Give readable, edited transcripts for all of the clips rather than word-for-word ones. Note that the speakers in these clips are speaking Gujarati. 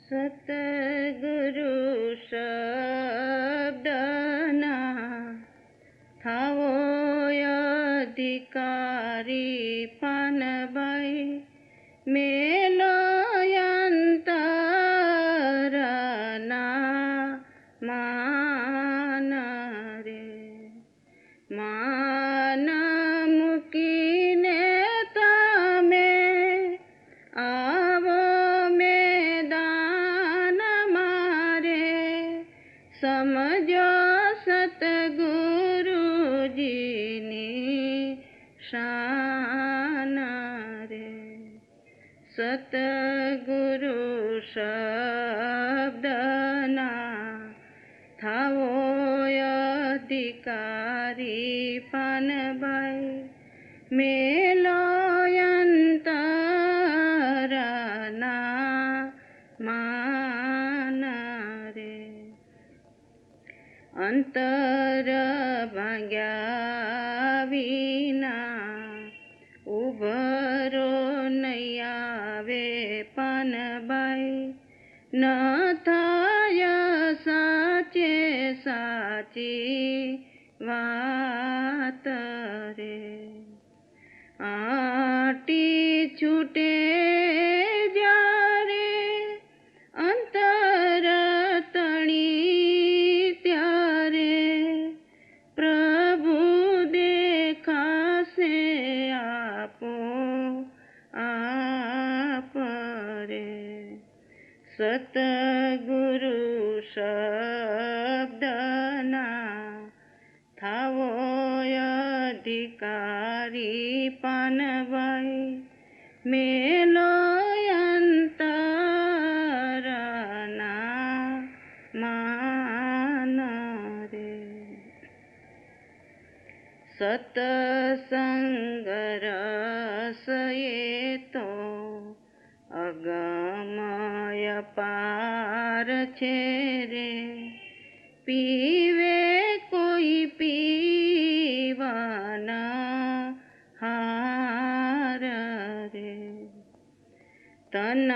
સતગુરુ શબ્દના થાવો અધિકારી પાનભાઈ મેલો અંતરના માન રે માન મૂકીને તમે આવો મેદાન મારે સમજો સતગુરુજીની શાન રે સતગુરુ શબ્દના થાવો અધિકારી પાનભાઈ મેલો અંતરના માન રે અંતર ભાગ્યા વિના ઉભરો નહીં આવે પાનભાઈ ન થાય સાચે સાચી વાત રે આટી છૂટે જ્યારે અંતર તણી ત્યારે પ્રભુ દેખાશે આપો આપ રે સતગુરુ શબ્દના થાવો અધિકારી પાનભાઈ મેલો અંતરના માન રે સતસંગ રસ એ તો અગમય પાર છે રે પીવે કોઈ પીવાના હાર રે તન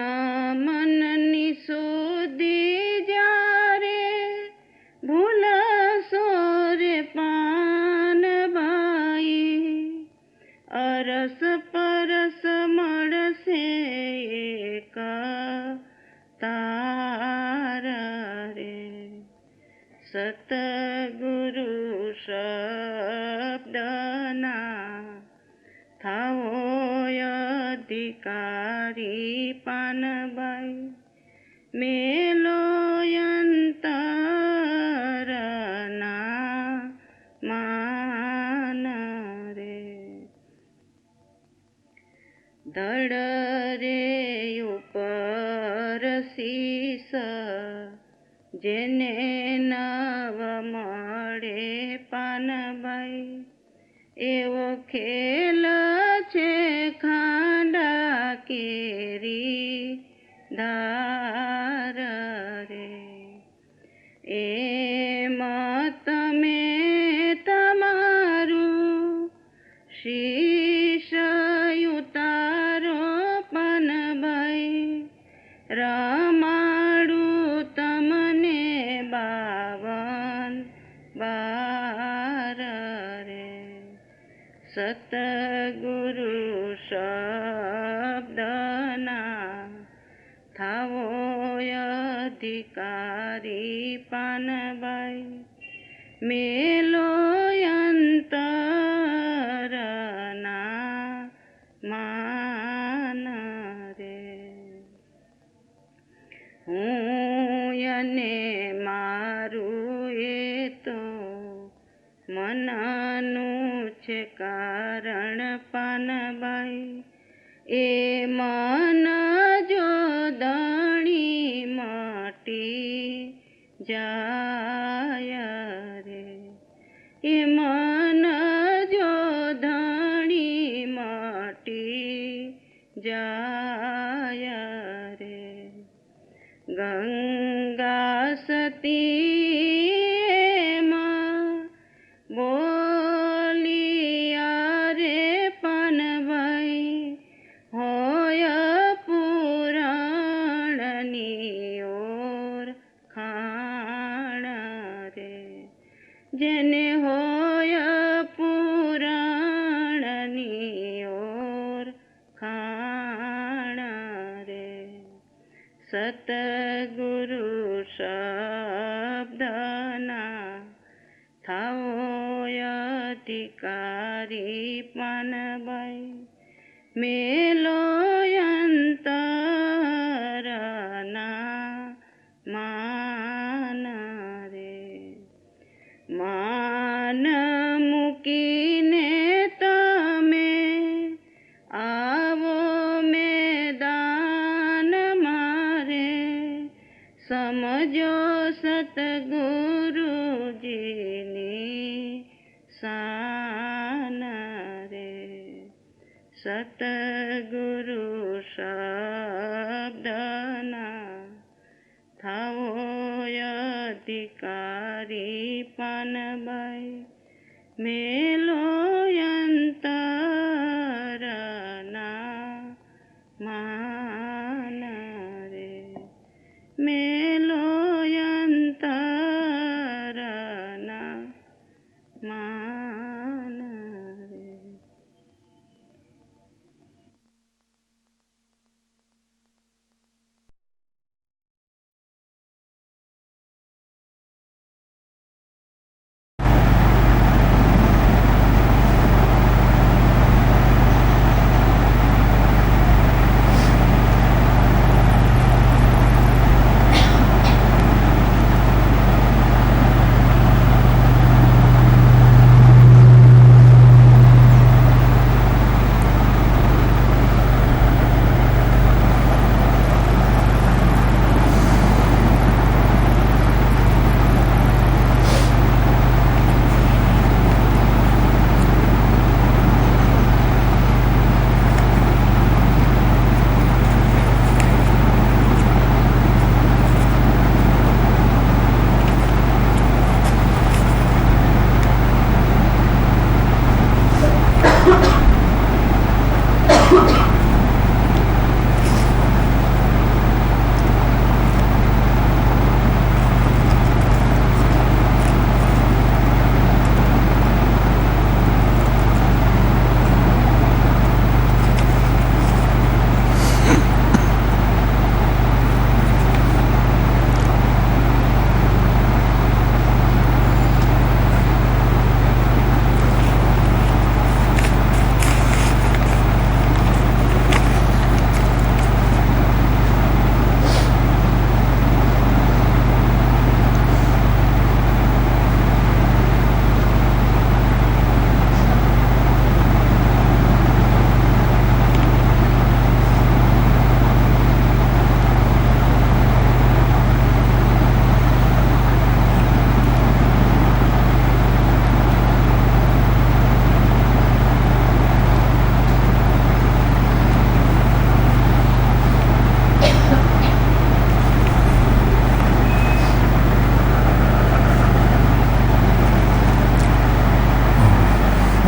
મનની સુધી જ્યારે ભૂલશો રે પાનભાઈ અરસ પરસ મળશે એક તાર રે સતગુરુ શબ્દના થાવો અધિકારી પાનભાઈ મેલો અંતરના માન રે ધડ રે ઉપર શીશ જેને નવ મળે પાનભાઈ એવો ખેલ છે ખાંડા કેરી ધાર રે એમાં તમે તમારું શીશ ઉતારો પાનભાઈ રમાડું તમને 52 બાર રે સતગુરુ શબ્દના થાવો અધિકારી પાનભાઈ મેલો અંતરના માન રે હું અને મારું એ તો મનનું છે કારણ પાનભાઈ એ મન જો દણી મટી જાય રે એ મન જો ધણી મટી જાય રે ગંગા સતી બોલિયા રે પાનભાઈ હોય પુરાણની સતગુરુ શબ્દના થાઓ અધિકારી પાનભાઈ મેલો અંતરના માન રે માન મૂકીને તમે આવો મેદાન મારે સમજો સતગુરુજીની શાન રે સતગુરુ શબ્દના થાઓ અધિકારી પાનભાઈ મેલો અંતરના માન રે મેલો અંતરના માન રે.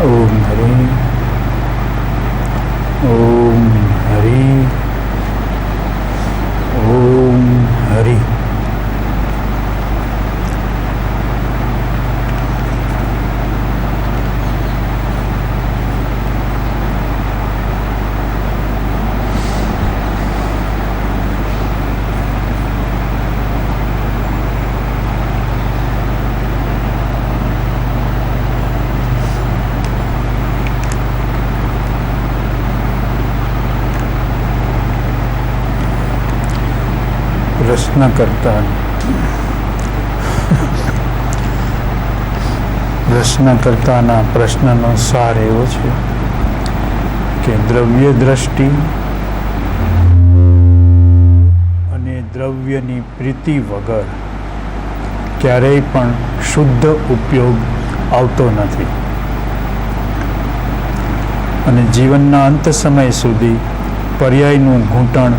ओम हरि ओम हरि ओम हरि. પ્રશ્નકર્તાના પ્રશ્નનો સાર એવો છે કે દ્રવ્ય દ્રષ્ટિ અને દ્રવ્યની પ્રીતિ વગર ક્યારેય પણ શુદ્ધ ઉપયોગ આવતો નથી અને જીવનના અંત સમય સુધી પર્યાયનું ઘૂંટણ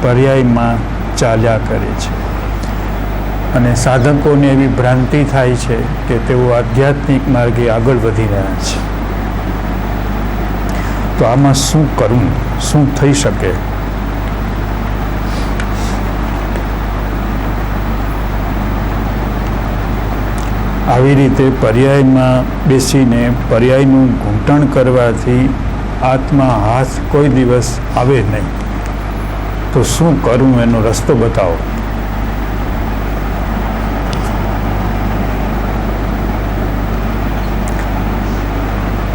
પર્યાયમાં ચાલ્યા કરે છે અને સાધકોને એવી ભ્રાંતિ થાય છે કે તેઓ આધ્યાત્મિક માર્ગે આગળ વધી રહ્યા છે. તો આમાં શું કરવું, શું થઈ શકે? આવી રીતે પર્યાયમાં બેસીને પર્યાયનું ઘૂંટણ કરવાથી આત્મા હાથ કોઈ દિવસ આવે નહીં. તો શું કરું, એનો રસ્તો બતાવો.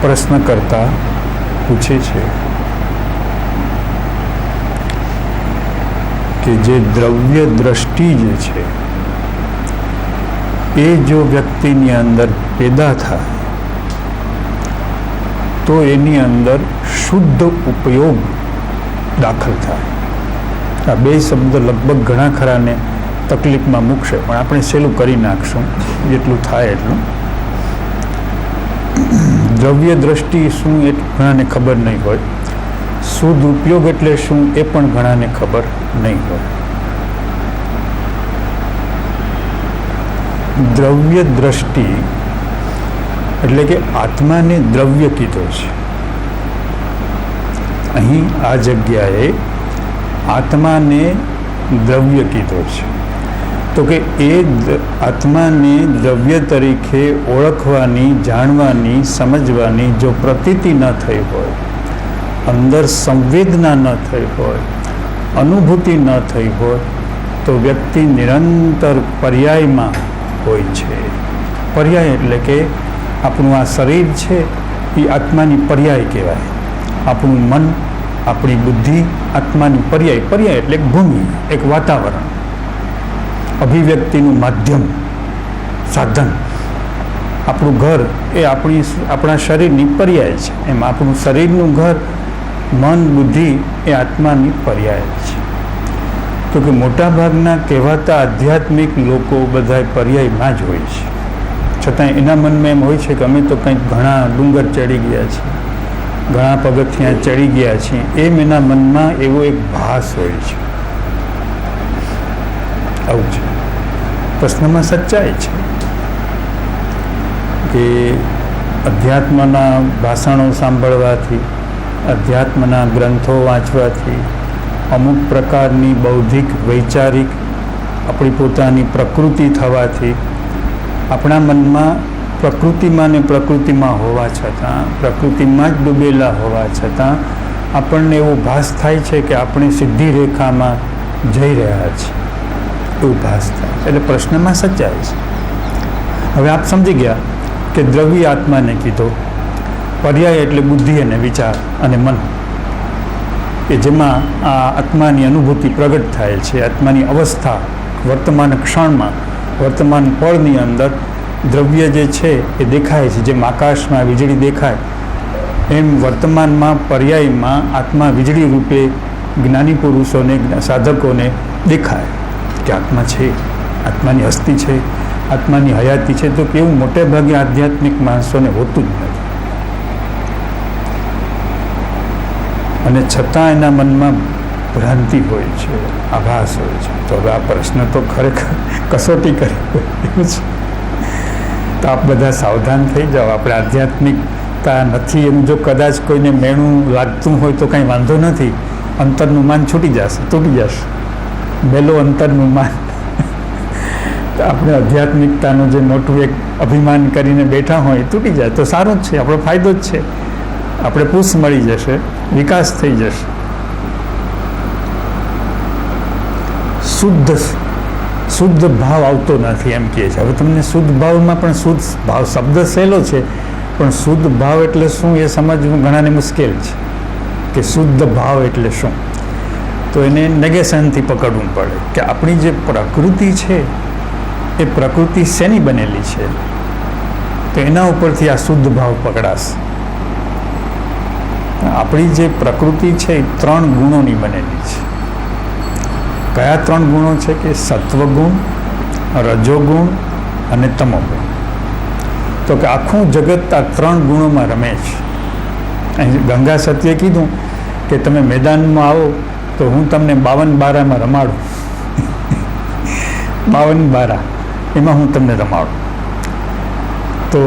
પ્રશ્નકર્તા પૂછે છે કે જે દ્રવ્ય દ્રષ્ટિ જે છે એ જો વ્યક્તિની અંદર પેદા થાય તો એની અંદર શુદ્ધ ઉપયોગ દાખલ થાય. આ બે શબ્દ લગભગ ઘણા ખરાને તકલીફમાં મૂકશે, પણ આપણે સહેલું કરી નાખશું જેટલું થાય એટલું. દ્રવ્ય દ્રષ્ટિ શું એ ઘણાને ખબર નહીં હોય, શુદ્ધ ઉપયોગ એટલે શું એ પણ ઘણાને ખબર નહીં હોય. દ્રવ્ય દ્રષ્ટિ એટલે કે આત્માને દ્રવ્ય કીધો છે. અહીં આ જગ્યાએ આત્માને દ્રવ્ય કીધો છે. તો કે એ આત્માને દ્રવ્ય તરીકે ઓળખવાની, જાણવાની, સમજવાની જો પ્રતીતિ ન થઈ હોય, અંદર સંવેદના ન થઈ હોય, અનુભૂતિ ન થઈ હોય, તો વ્યક્તિ નિરંતર પર્યાયમાં હોય છે. પર્યાય એટલે કે આપણું આ શરીર છે એ આત્માની પર્યાય કહેવાય. આપણું મન, આપણી બુદ્ધિ આત્માની પર્યાય. પર્યાય એટલે એક ભૂમિ, એક વાતાવરણ, અભિવ્યક્તિનું માધ્યમ, સાધન. આપણું ઘર એ આપણા શરીરની પર્યાય છે. એમ આપણું શરીરનું ઘર, મન, બુદ્ધિ એ આત્માની પર્યાય છે. તો કે મોટાભાગના કહેવાતા આધ્યાત્મિક લોકો બધા પર્યાયમાં જ હોય છે. છતાં એના મનમાં એમ હોય છે કે અમે તો કંઈક ઘણા ડુંગર ચડી ગયા છીએ, ઘણા પગથિયાં ચડી ગયા છીએ, એમ એના મનમાં એવો એક ભાસ હોય છે. આવું છે. પ્રશ્નમાં સચ્ચાઈ છે કે અધ્યાત્મના ભાષણો સાંભળવાથી, અધ્યાત્મના ગ્રંથો વાંચવાથી, અમુક પ્રકારની બૌદ્ધિક, વૈચારિક આપણી પોતાની પ્રકૃતિ થવાથી આપણા મનમાં પ્રકૃતિમાં ને પ્રકૃતિમાં હોવા છતાં, પ્રકૃતિમાં જ ડૂબેલા હોવા છતાં આપણને એવો ભાસ થાય છે કે આપણે સીધી રેખામાં જઈ રહ્યા છીએ, એવું ભાસ થાય. એટલે પ્રશ્નમાં સચ્ચાઈ છે. હવે આપ સમજી ગયા કે દ્રવ્ય આત્માને કીધો, પર્યાય એટલે બુદ્ધિ અને વિચાર અને મન, કે જેમાં આ આત્માની અનુભૂતિ પ્રગટ થાય છે. આત્માની અવસ્થા વર્તમાન ક્ષણમાં, વર્તમાન પળની અંદર દ્રવ્ય જે છે એ દેખાય છે. જેમ આકાશમાં વીજળી દેખાય એમ વર્તમાનમાં પર્યાયમાં આત્મા વીજળી રૂપે જ્ઞાની પુરુષોને, સાધકોને દેખાય કે આત્મા છે, આત્માની હસ્તી છે, આત્માની હયાતી છે. તો કેવું મોટે ભાગે આધ્યાત્મિક માણસોને હોતું જ નથી, અને છતાં એના મનમાં ભ્રાંતિ હોય છે, આભાસ હોય છે. તો હવે આ પ્રશ્ન તો ખરેખર કસોટી કરે એવું છે. તો આપ બધા સાવધાન થઈ જાઓ. આપણે આધ્યાત્મિકતા નથી એમ જો કદાચ કોઈને મેણું લાગતું હોય તો કંઈ વાંધો નથી. અંતરનું માન છૂટી જશે, તૂટી જશે. મેલો અંતરનું માન. તો આપણે આધ્યાત્મિકતાનું જે મોટું એક અભિમાન કરીને બેઠા હોય તૂટી જાય તો સારું જ છે, આપણો ફાયદો જ છે. આપણે પુષ મળી જશે, વિકાસ થઈ જશે. શુદ્ધ ભાવ આવતો નથી એમ કહે છે. હવે તમને શુદ્ધ ભાવમાં પણ શુદ્ધ ભાવ શબ્દ સહેલો છે, પણ શુદ્ધ ભાવ એટલે શું એ સમજવું ઘણાને મુશ્કેલ છે કે શુદ્ધ ભાવ એટલે શું. તો એને નેગેશનથી પકડવું પડે કે આપણી જે પ્રકૃતિ છે એ પ્રકૃતિ શેની બનેલી છે, તો એના ઉપરથી આ શુદ્ધ ભાવ પકડાશે. આપણી જે પ્રકૃતિ છે એ 3 ગુણોની બનેલી છે. કયા 3 ગુણો છે કે સત્વગુણ, રજોગુણ અને તમોગુણ. તો કે આખું જગત આ 3 ગુણોમાં રમે છે. અહીં ગંગા સત્યે કીધું કે તમે મેદાનમાં આવો તો હું તમને 52 બારામાં રમાડું. 52 બારા એમાં હું તમને રમાડું. તો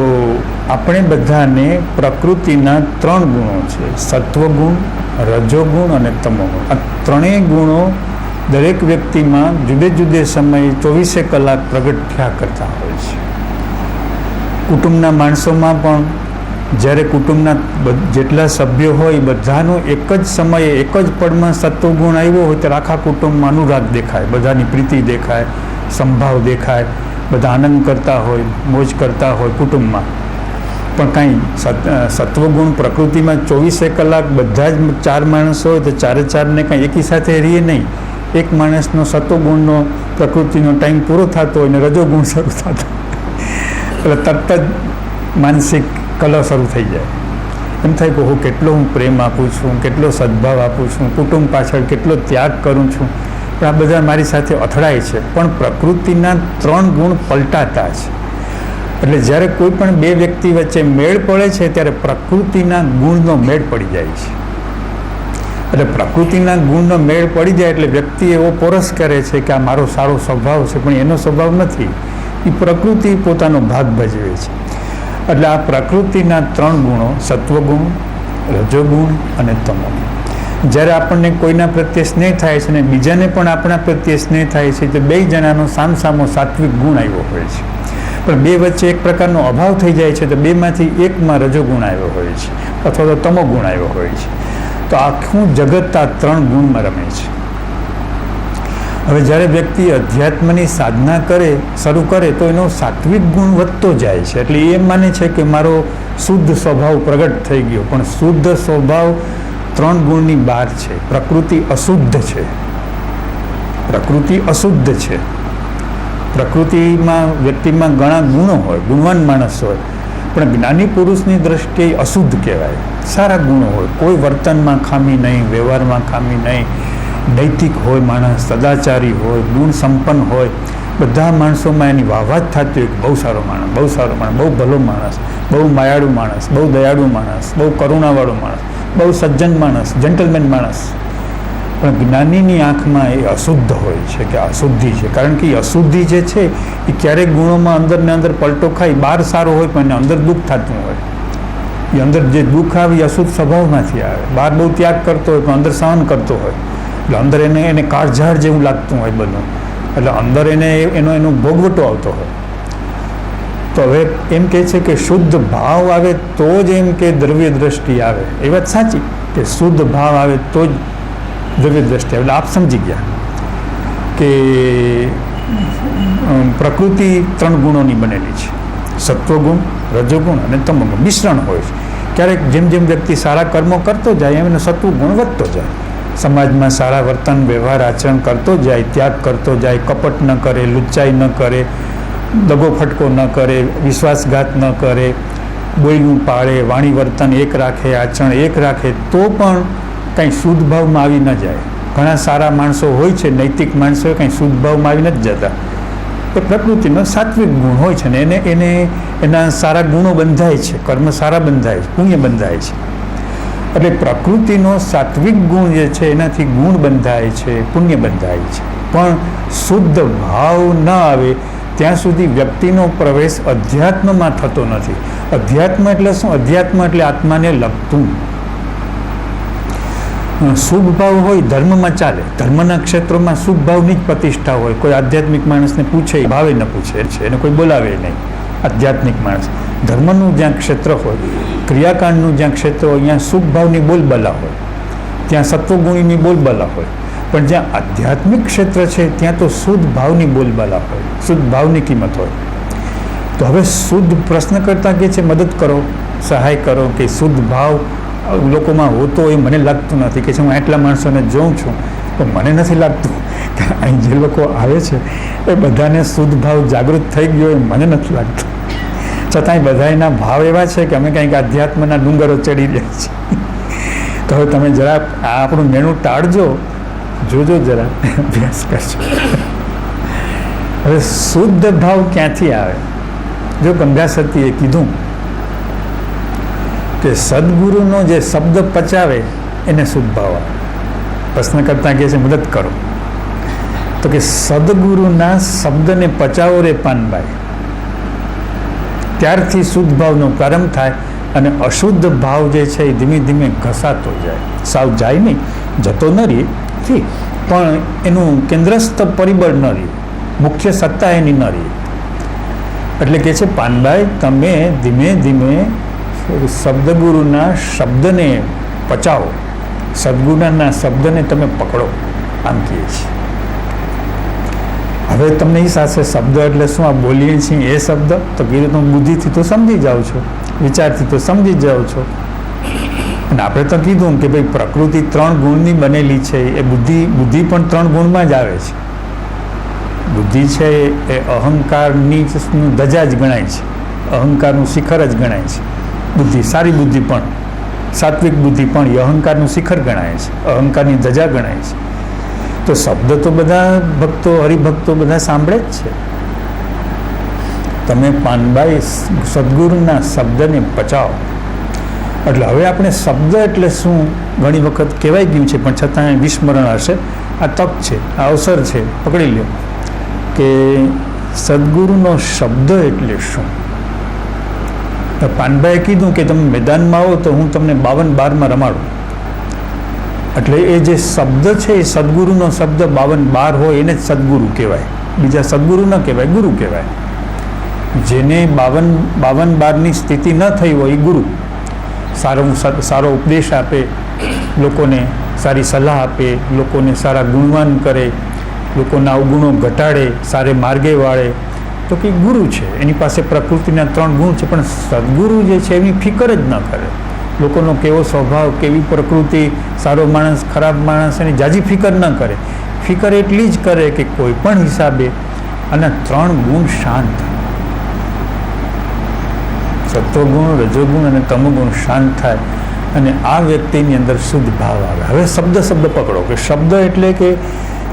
આપણે બધાને પ્રકૃતિના 3 ગુણો છે, સત્વગુણ, રજોગુણ અને તમોગુણ. આ 3 ગુણો દરેક વ્યક્તિમાં જુદે જુદે સમયે 24 કલાક પ્રગટ થયા કરતા હોય છે. કુટુંબના માણસોમાં પણ જ્યારે કુટુંબના જેટલા સભ્યો હોય બધાનો એક જ સમયે એક જ પળમાં સત્વગુણ આવ્યો હોય ત્યારે આખા કુટુંબમાં અનુરાગ દેખાય, બધાની પ્રીતિ દેખાય, સંભાવ દેખાય, બધા આનંદ કરતા હોય, મોજ કરતા હોય કુટુંબમાં. પણ કાંઈ સત્વગુણ પ્રકૃતિમાં 24 કલાક બધા જ 4 માણસો હોય તો ચારે કાંઈ એકી સાથે રહીએ નહીં. એક માણસનો સત્વગુણનો પ્રકૃતિનો ટાઈમ પૂરો થતો હોય ને રજોગુણ શરૂ થતો એટલે તરત જ માનસિક કલહ શરૂ થઈ જાય. એમ થાય કે હું કેટલો પ્રેમ આપું છું, કેટલો સદભાવ આપું છું, કુટુંબ પાછળ કેટલો ત્યાગ કરું છું, પણ આ બધા મારી સાથે અથડાય છે. પણ પ્રકૃતિના 3 ગુણ પલટાતા છે. એટલે જ્યારે કોઈ પણ 2 વ્યક્તિ વચ્ચે મેળ પડે છે ત્યારે પ્રકૃતિના ગુણનો મેળ પડી જાય છે. એટલે પ્રકૃતિના ગુણનો મેળ પડી જાય એટલે વ્યક્તિ એવો પોરસ કરે છે કે આ મારો સારો સ્વભાવ છે, પણ એનો સ્વભાવ નથી, એ પ્રકૃતિ પોતાનો ભાગ ભજવે છે. એટલે આ પ્રકૃતિના 3 ગુણો સત્વગુણ, રજોગુણ અને તમોગુણ. જ્યારે આપણને કોઈના પ્રત્યે સ્નેહ થાય છે અને બીજાને પણ આપણા પ્રત્યે સ્નેહ થાય છે તો 2 જણાનો સામસામો સાત્વિક ગુણ આવ્યો હોય છે. પણ 2 વચ્ચે એક પ્રકારનો અભાવ થઈ જાય છે તો 2માંથી એકમાં રજોગુણ આવ્યો હોય છે અથવા તો તમોગુણ આવ્યો હોય છે. તો આખું જગત આ 3 ગુણમાં રમે છે. હવે જ્યારે વ્યક્તિ અધ્યાત્મની સાધના શરૂ કરે તો એનો સાત્વિક ગુણ વધતો જાય છે. એટલે એ માને છે કે મારો શુદ્ધ સ્વભાવ પ્રગટ થઈ ગયો, પણ શુદ્ધ સ્વભાવ 3 ગુણની બહાર છે. પ્રકૃતિ અશુદ્ધ છે. પ્રકૃતિ અશુદ્ધ છે. પ્રકૃતિમાં વ્યક્તિમાં ઘણા ગુણો હોય, ગુણવાન માણસ હોય, પણ જ્ઞાની પુરુષની દ્રષ્ટિએ અશુદ્ધ કહેવાય. સારા ગુણો હોય, કોઈ વર્તનમાં ખામી નહીં, વ્યવહારમાં ખામી નહીં, નૈતિક હોય માણસ, સદાચારી હોય, ગુણ સંપન્ન હોય, બધા માણસોમાં એની વાહવાત થતી હોય કે બહુ સારો માણસ, બહુ સારો માણસ, બહુ ભલો માણસ, બહુ માયાળુ માણસ, બહુ દયાળુ માણસ, બહુ કરુણાવાળો માણસ, બહુ સજ્જન માણસ, જેન્ટલમેન માણસ. પણ જ્ઞાનીની આંખમાં એ અશુદ્ધ હોય છે કે અશુદ્ધિ છે. કારણ કે એ અશુદ્ધિ જે છે એ ક્યારેક ગુણોમાં અંદર ને અંદર પલટો ખાઈ બહાર સારો હોય પણ એને અંદર દુઃખ થતું હોય. એ અંદર જે દુઃખ આવે એ અશુદ્ધ સ્વભાવમાંથી આવે. બહાર બહુ ત્યાગ કરતો હોય પણ અંદર સહન કરતો હોય એટલે અંદર એને કાળઝાળ જેવું લાગતું હોય બધું. એટલે અંદર એનો ભોગવટો આવતો હોય. તો હવે એમ કહે છે કે શુદ્ધ ભાવ આવે તો જ એમ કે દ્રવ્ય દ્રષ્ટિ આવે. એ વાત સાચી કે શુદ્ધ ભાવ આવે તો જ દ્રવ્ય દ્રષ્ટિ આવે. એટલે આપ સમજી ગયા કે પ્રકૃતિ 3 ગુણોની બનેલી છે. સત્વગુણ, રજોગુણ અને તમોગુણ મિશ્રણ હોય છે. ક્યારેક જેમ જેમ વ્યક્તિ સારા કર્મો કરતો જાય એમ એનો સત્વગુણ વધતો જાય. સમાજમાં સારા વર્તન વ્યવહાર આચરણ કરતો જાય, ત્યાગ કરતો જાય, કપટ ન કરે, લુચ્ચાઈ ન કરે, દગો ફટકો ન કરે, વિશ્વાસઘાત ન કરે, બોયલું પાળે, વાણી વર્તન એક રાખે, આચરણ એક રાખે, તો પણ કંઈ શુદ્ધ ભાવમાં આવી ન જાય. ઘણા સારા માણસો હોય છે, નૈતિક માણસો કંઈ શુદ્ધ ભાવમાં આવી નથી જતા. એ પ્રકૃતિનો સાત્વિક ગુણ હોય છે ને એના સારા ગુણો બંધાય છે, કર્મ સારા બંધાય છે, પુણ્ય બંધાય છે. એટલે પ્રકૃતિનો સાત્વિક ગુણ જે છે એનાથી ગુણ બંધાય છે, પુણ્ય બંધાય છે. પણ શુદ્ધ ભાવ ન આવે ત્યાં સુધી વ્યક્તિનો પ્રવેશ અધ્યાત્મમાં થતો નથી. અધ્યાત્મ એટલે શું? અધ્યાત્મ એટલે આત્માને લગતું. શુભ ભાવ હોય ધર્મમાં ચાલે. ધર્મના ક્ષેત્રોમાં શુભ ભાવની જ પ્રતિષ્ઠા હોય. કોઈ આધ્યાત્મિક માણસને પૂછે ભાવે ન પૂછે છે, એને કોઈ બોલાવે નહીં. આધ્યાત્મિક માણસ ધર્મનું જ્યાં ક્ષેત્ર હોય, ક્રિયાકાંડનું જ્યાં ક્ષેત્ર હોય, ત્યાં શુભ ભાવની બોલબાલા હોય, ત્યાં સત્વગુણીની બોલબાલા હોય. પણ જ્યાં આધ્યાત્મિક ક્ષેત્ર છે ત્યાં તો શુદ્ધ ભાવની બોલબાલા હોય, શુદ્ધ ભાવની કિંમત હોય. તો હવે શુદ્ધ પ્રશ્ન કરતા કે છે મદદ કરો, સહાય કરો કે શુદ્ધ ભાવ લોકોમાં હોતો એ મને લાગતું નથી. કે છે હું આટલા માણસોને જોઉં છું પણ મને નથી લાગતું કે અહીં જે લોકો આવે છે એ બધાને શુદ્ધ ભાવ જાગૃત થઈ ગયો એ મને નથી લાગતું. છતાંય બધાના ભાવ એવા છે કે અમે કંઈક આધ્યાત્મના ડુંગરો ચડી રહ્યા છીએ. તો હવે તમે જરા આ આપણું મેણું ટાળજો, જોજો જરા અભ્યાસ કરજો. હવે શુદ્ધ ભાવ ક્યાંથી આવે? જો ગંગા સતીએ કીધું કે સદગુરુનો જે શબ્દ પચાવે એને શુદ્ધ ભાવ આવે. પ્રશ્ન કરતા કહે છે મદદ કરો. તો કે સદગુરુના શબ્દને પચાવો રે પાનભાઈ, ત્યારથી શુદ્ધ ભાવનો પ્રારંભ થાય અને અશુદ્ધ ભાવ જે છે એ ધીમે ધીમે ઘસાતો જાય. સાવ જાય નહીં, જતો ન રહે ઠીક, પણ એનું કેન્દ્રસ્થ પરિબળ ન રહે, મુખ્ય સત્તા એની ન રહે. એટલે કે છે પાનભાઈ તમે ધીમે ધીમે સદગુરુના શબ્દને પચાવો, સદગુરુના શબ્દને તમે પકડો, આમ કહીએ છીએ. હવે તમને એ સાથે શબ્દ એટલે શું આ બોલીએ છીએ એ શબ્દ તો કીધું તમે બુદ્ધિથી તો સમજી જાઓ છો, વિચારથી તો સમજી જાઓ છો. અને આપણે તો કીધું કે ભાઈ પ્રકૃતિ 3 ગુણની બનેલી છે, એ બુદ્ધિ પણ 3 ગુણમાં જ આવે છે. બુદ્ધિ છે એ અહંકારની ધજા જ ગણાય છે, અહંકારનું શિખર જ ગણાય છે. બુદ્ધિ સારી બુદ્ધિ પણ, સાત્વિક બુદ્ધિ પણ એ અહંકારનું શિખર ગણાય છે, અહંકારની ધજા ગણાય છે. તો શબ્દ તો બધા ભક્તો, હરિભક્તો બધા સાંભળે જ છે. તમે પાનબાઈ સદગુરુના શબ્દને પચાવો. એટલે હવે આપણે શબ્દ એટલે શું ઘણી વખત કહેવાય ગયું છે, પણ છતાં વિસ્મરણ હશે. આ તક છે, આ અવસર છે, પકડી લ્યો કે સદગુરુનો શબ્દ એટલે શું. પાનભાઈએ કીધું કે તમે મેદાનમાં આવો તો હું તમને 52 બારમાં રમાડું. એટલે એ જે શબ્દ છે એ સદગુરુનો શબ્દ 52 બાર હોય એને જ સદગુરુ કહેવાય, બીજા સદગુરુ ન કહેવાય, ગુરુ કહેવાય. જેને 52 બારની સ્થિતિ ન થઈ હોય એ ગુરુ. સારો ઉપદેશ આપે, લોકોને સારી સલાહ આપે, લોકોને સારા ગુણવાન કરે, લોકોના અવગુણો ઘટાડે, સારે માર્ગે વાળે, તો કે ગુરુ છે. એની પાસે પ્રકૃતિના 3 ગુણ છે, પણ સદગુરુ જે છે એની ફિકર જ ન કરે. લોકોનો કેવો સ્વભાવ, કેવી પ્રકૃતિ, સારો માણસ, ખરાબ માણસ, એની જાજી ફિકર ન કરે. ફિકર એટલી જ કરે કે કોઈ પણ હિસાબે આના 3 ગુણ શાંત થાય. સત્વગુણ, રજોગુણ અને તમોગુણ શાંત થાય અને આ વ્યક્તિની અંદર શુદ્ધ ભાવ આવે. હવે શબ્દ પકડો કે શબ્દ એટલે કે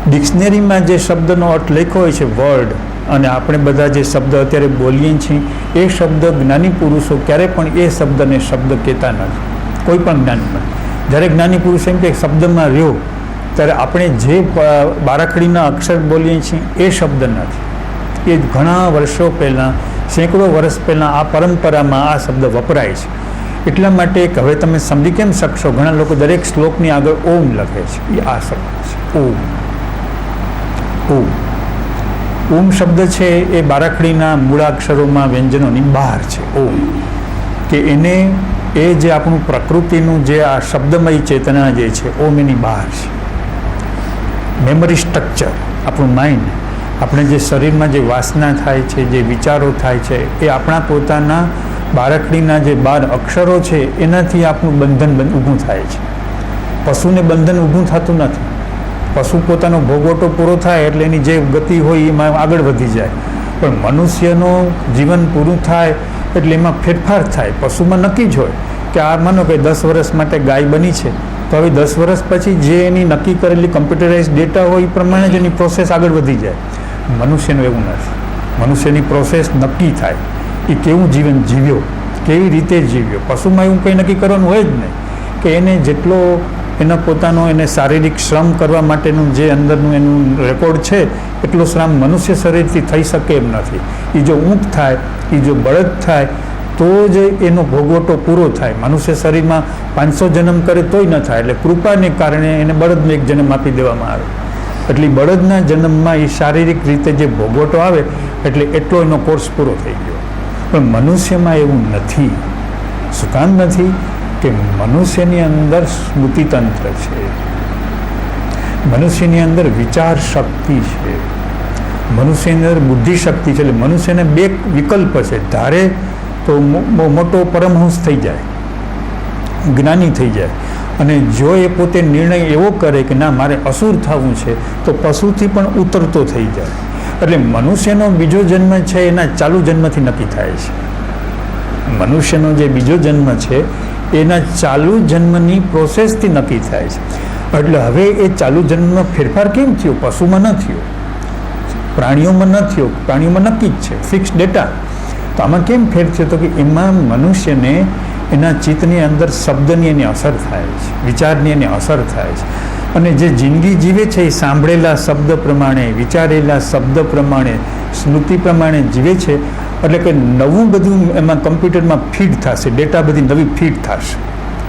ડિક્શનરીમાં જે શબ્દનો અર્થ લખ્યો હોય છે, વર્ડ, અને આપણે બધા જે શબ્દ અત્યારે બોલીએ છીએ એ શબ્દ જ્ઞાની પુરુષો ક્યારે પણ એ શબ્દને શબ્દ કહેતા નથી, કોઈ પણ જ્ઞાનીમાં. જ્યારે જ્ઞાની પુરુષ એમ કે શબ્દમાં રહ્યો, ત્યારે આપણે જે બારાખડીના અક્ષર બોલીએ છીએ એ શબ્દ નથી. એ ઘણા વર્ષો પહેલાં, સેંકડો વર્ષ પહેલાં આ પરંપરામાં આ શબ્દ વપરાય છે. એટલા માટે હવે તમે સમજી કેમ શકશો, ઘણા લોકો દરેક શ્લોકની આગળ ઓમ લખે છે, એ આ શબ્દ છે, ઓમ. ઓમ ઓમ શબ્દ છે એ બારાખડીના મૂળાક્ષરોમાં વ્યંજનોની બહાર છે. ઓમ કે એને એ જે આપણું પ્રકૃતિનું જે આ શબ્દમય ચેતના જે છે, ઓમ એની બહાર છે. મેમરી સ્ટ્રક્ચર, આપણું માઇન્ડ, આપણે જે શરીરમાં જે વાસના થાય છે, જે વિચારો થાય છે, એ આપણા પોતાના બારાખડીના જે 12 અક્ષરો છે એનાથી આપણું બંધન ઊભું થાય છે. પશુને બંધન ઊભું થતું નથી. પશુ પોતાનો ભોગવટો પૂરો થાય એટલે એની જે ગતિ હોય એમાં આગળ વધી જાય, પણ મનુષ્યનું જીવન પૂરું થાય એટલે એમાં ફેરફાર થાય. પશુમાં નક્કી જ હોય કે આ માનો કે 10 વર્ષ માટે ગાય બની છે, તો હવે 10 વર્ષ પછી જે એની નક્કી કરેલી કમ્પ્યુટરાઇઝ ડેટા હોય એ પ્રમાણે જ એની પ્રોસેસ આગળ વધી જાય. મનુષ્યનું એવું નથી. મનુષ્યની પ્રોસેસ નક્કી થાય, એ કેવું જીવન જીવ્યો, કેવી રીતે જીવ્યો. પશુમાં એવું કંઈ નક્કી કરવાનું હોય જ નહીં કે એને જેટલો એના પોતાનો એને શારીરિક શ્રમ કરવા માટેનું જે અંદરનું એનું રેકોર્ડ છે એટલો શ્રમ મનુષ્ય શરીરથી થઈ શકે એમ નથી. એ જો ઊંઘ થાય, એ જો બળદ થાય તો જ એનો ભોગવટો પૂરો થાય. મનુષ્ય શરીરમાં 500 જન્મ કરે તોય ન થાય. એટલે કૃપાને કારણે એને બળદનો એક જન્મ આપી દેવામાં આવે. એટલે બળદના જન્મમાં એ શારીરિક રીતે જે ભોગવટો આવે એટલે એટલો એનો કોર્સ પૂરો થઈ ગયો. પણ મનુષ્યમાં એવું નથી. શું કામ નથી? કે મનુષ્યની અંદર સ્મૃતિતંત્ર છે, મનુષ્યની અંદર વિચાર શક્તિ છે, મનુષ્યની અંદર બુદ્ધિ શક્તિ છે. એટલે મનુષ્યને 2 વિકલ્પ છે. ધારે તો મોટો પરમહંસ થઈ જાય, જ્ઞાની થઈ જાય, અને જો એ પોતે નિર્ણય એવો કરે કે ના મારે અસુર થવું છે તો પશુથી પણ ઉતરતો થઈ જાય. એટલે મનુષ્યનો બીજો જન્મ છે એના ચાલુ જન્મથી નક્કી થાય છે. મનુષ્યનો જે બીજો જન્મ છે એના ચાલુ જન્મની પ્રોસેસથી નક્કી થાય છે. એટલે હવે એ ચાલુ જન્મનો ફેરફાર કેમ થયો? પશુમાં ન થયો, પ્રાણીઓમાં ન થયો. પ્રાણીઓમાં નક્કી જ છે, ફિક્સ ડેટા. તો આમાં કેમ ફેર થયો? તો કે એમાં મનુષ્યને એના ચિત્તની અંદર શબ્દની એની અસર થાય છે, વિચારની એની અસર થાય છે. અને જે જિંદગી જીવે છે એ સાંભળેલા શબ્દ પ્રમાણે, વિચારેલા શબ્દ પ્રમાણે, સ્મૃતિ પ્રમાણે જીવે છે. એટલે કે નવું બધું એમાં કમ્પ્યુટરમાં ફીડ થશે, ડેટા બધી નવી ફીડ થશે,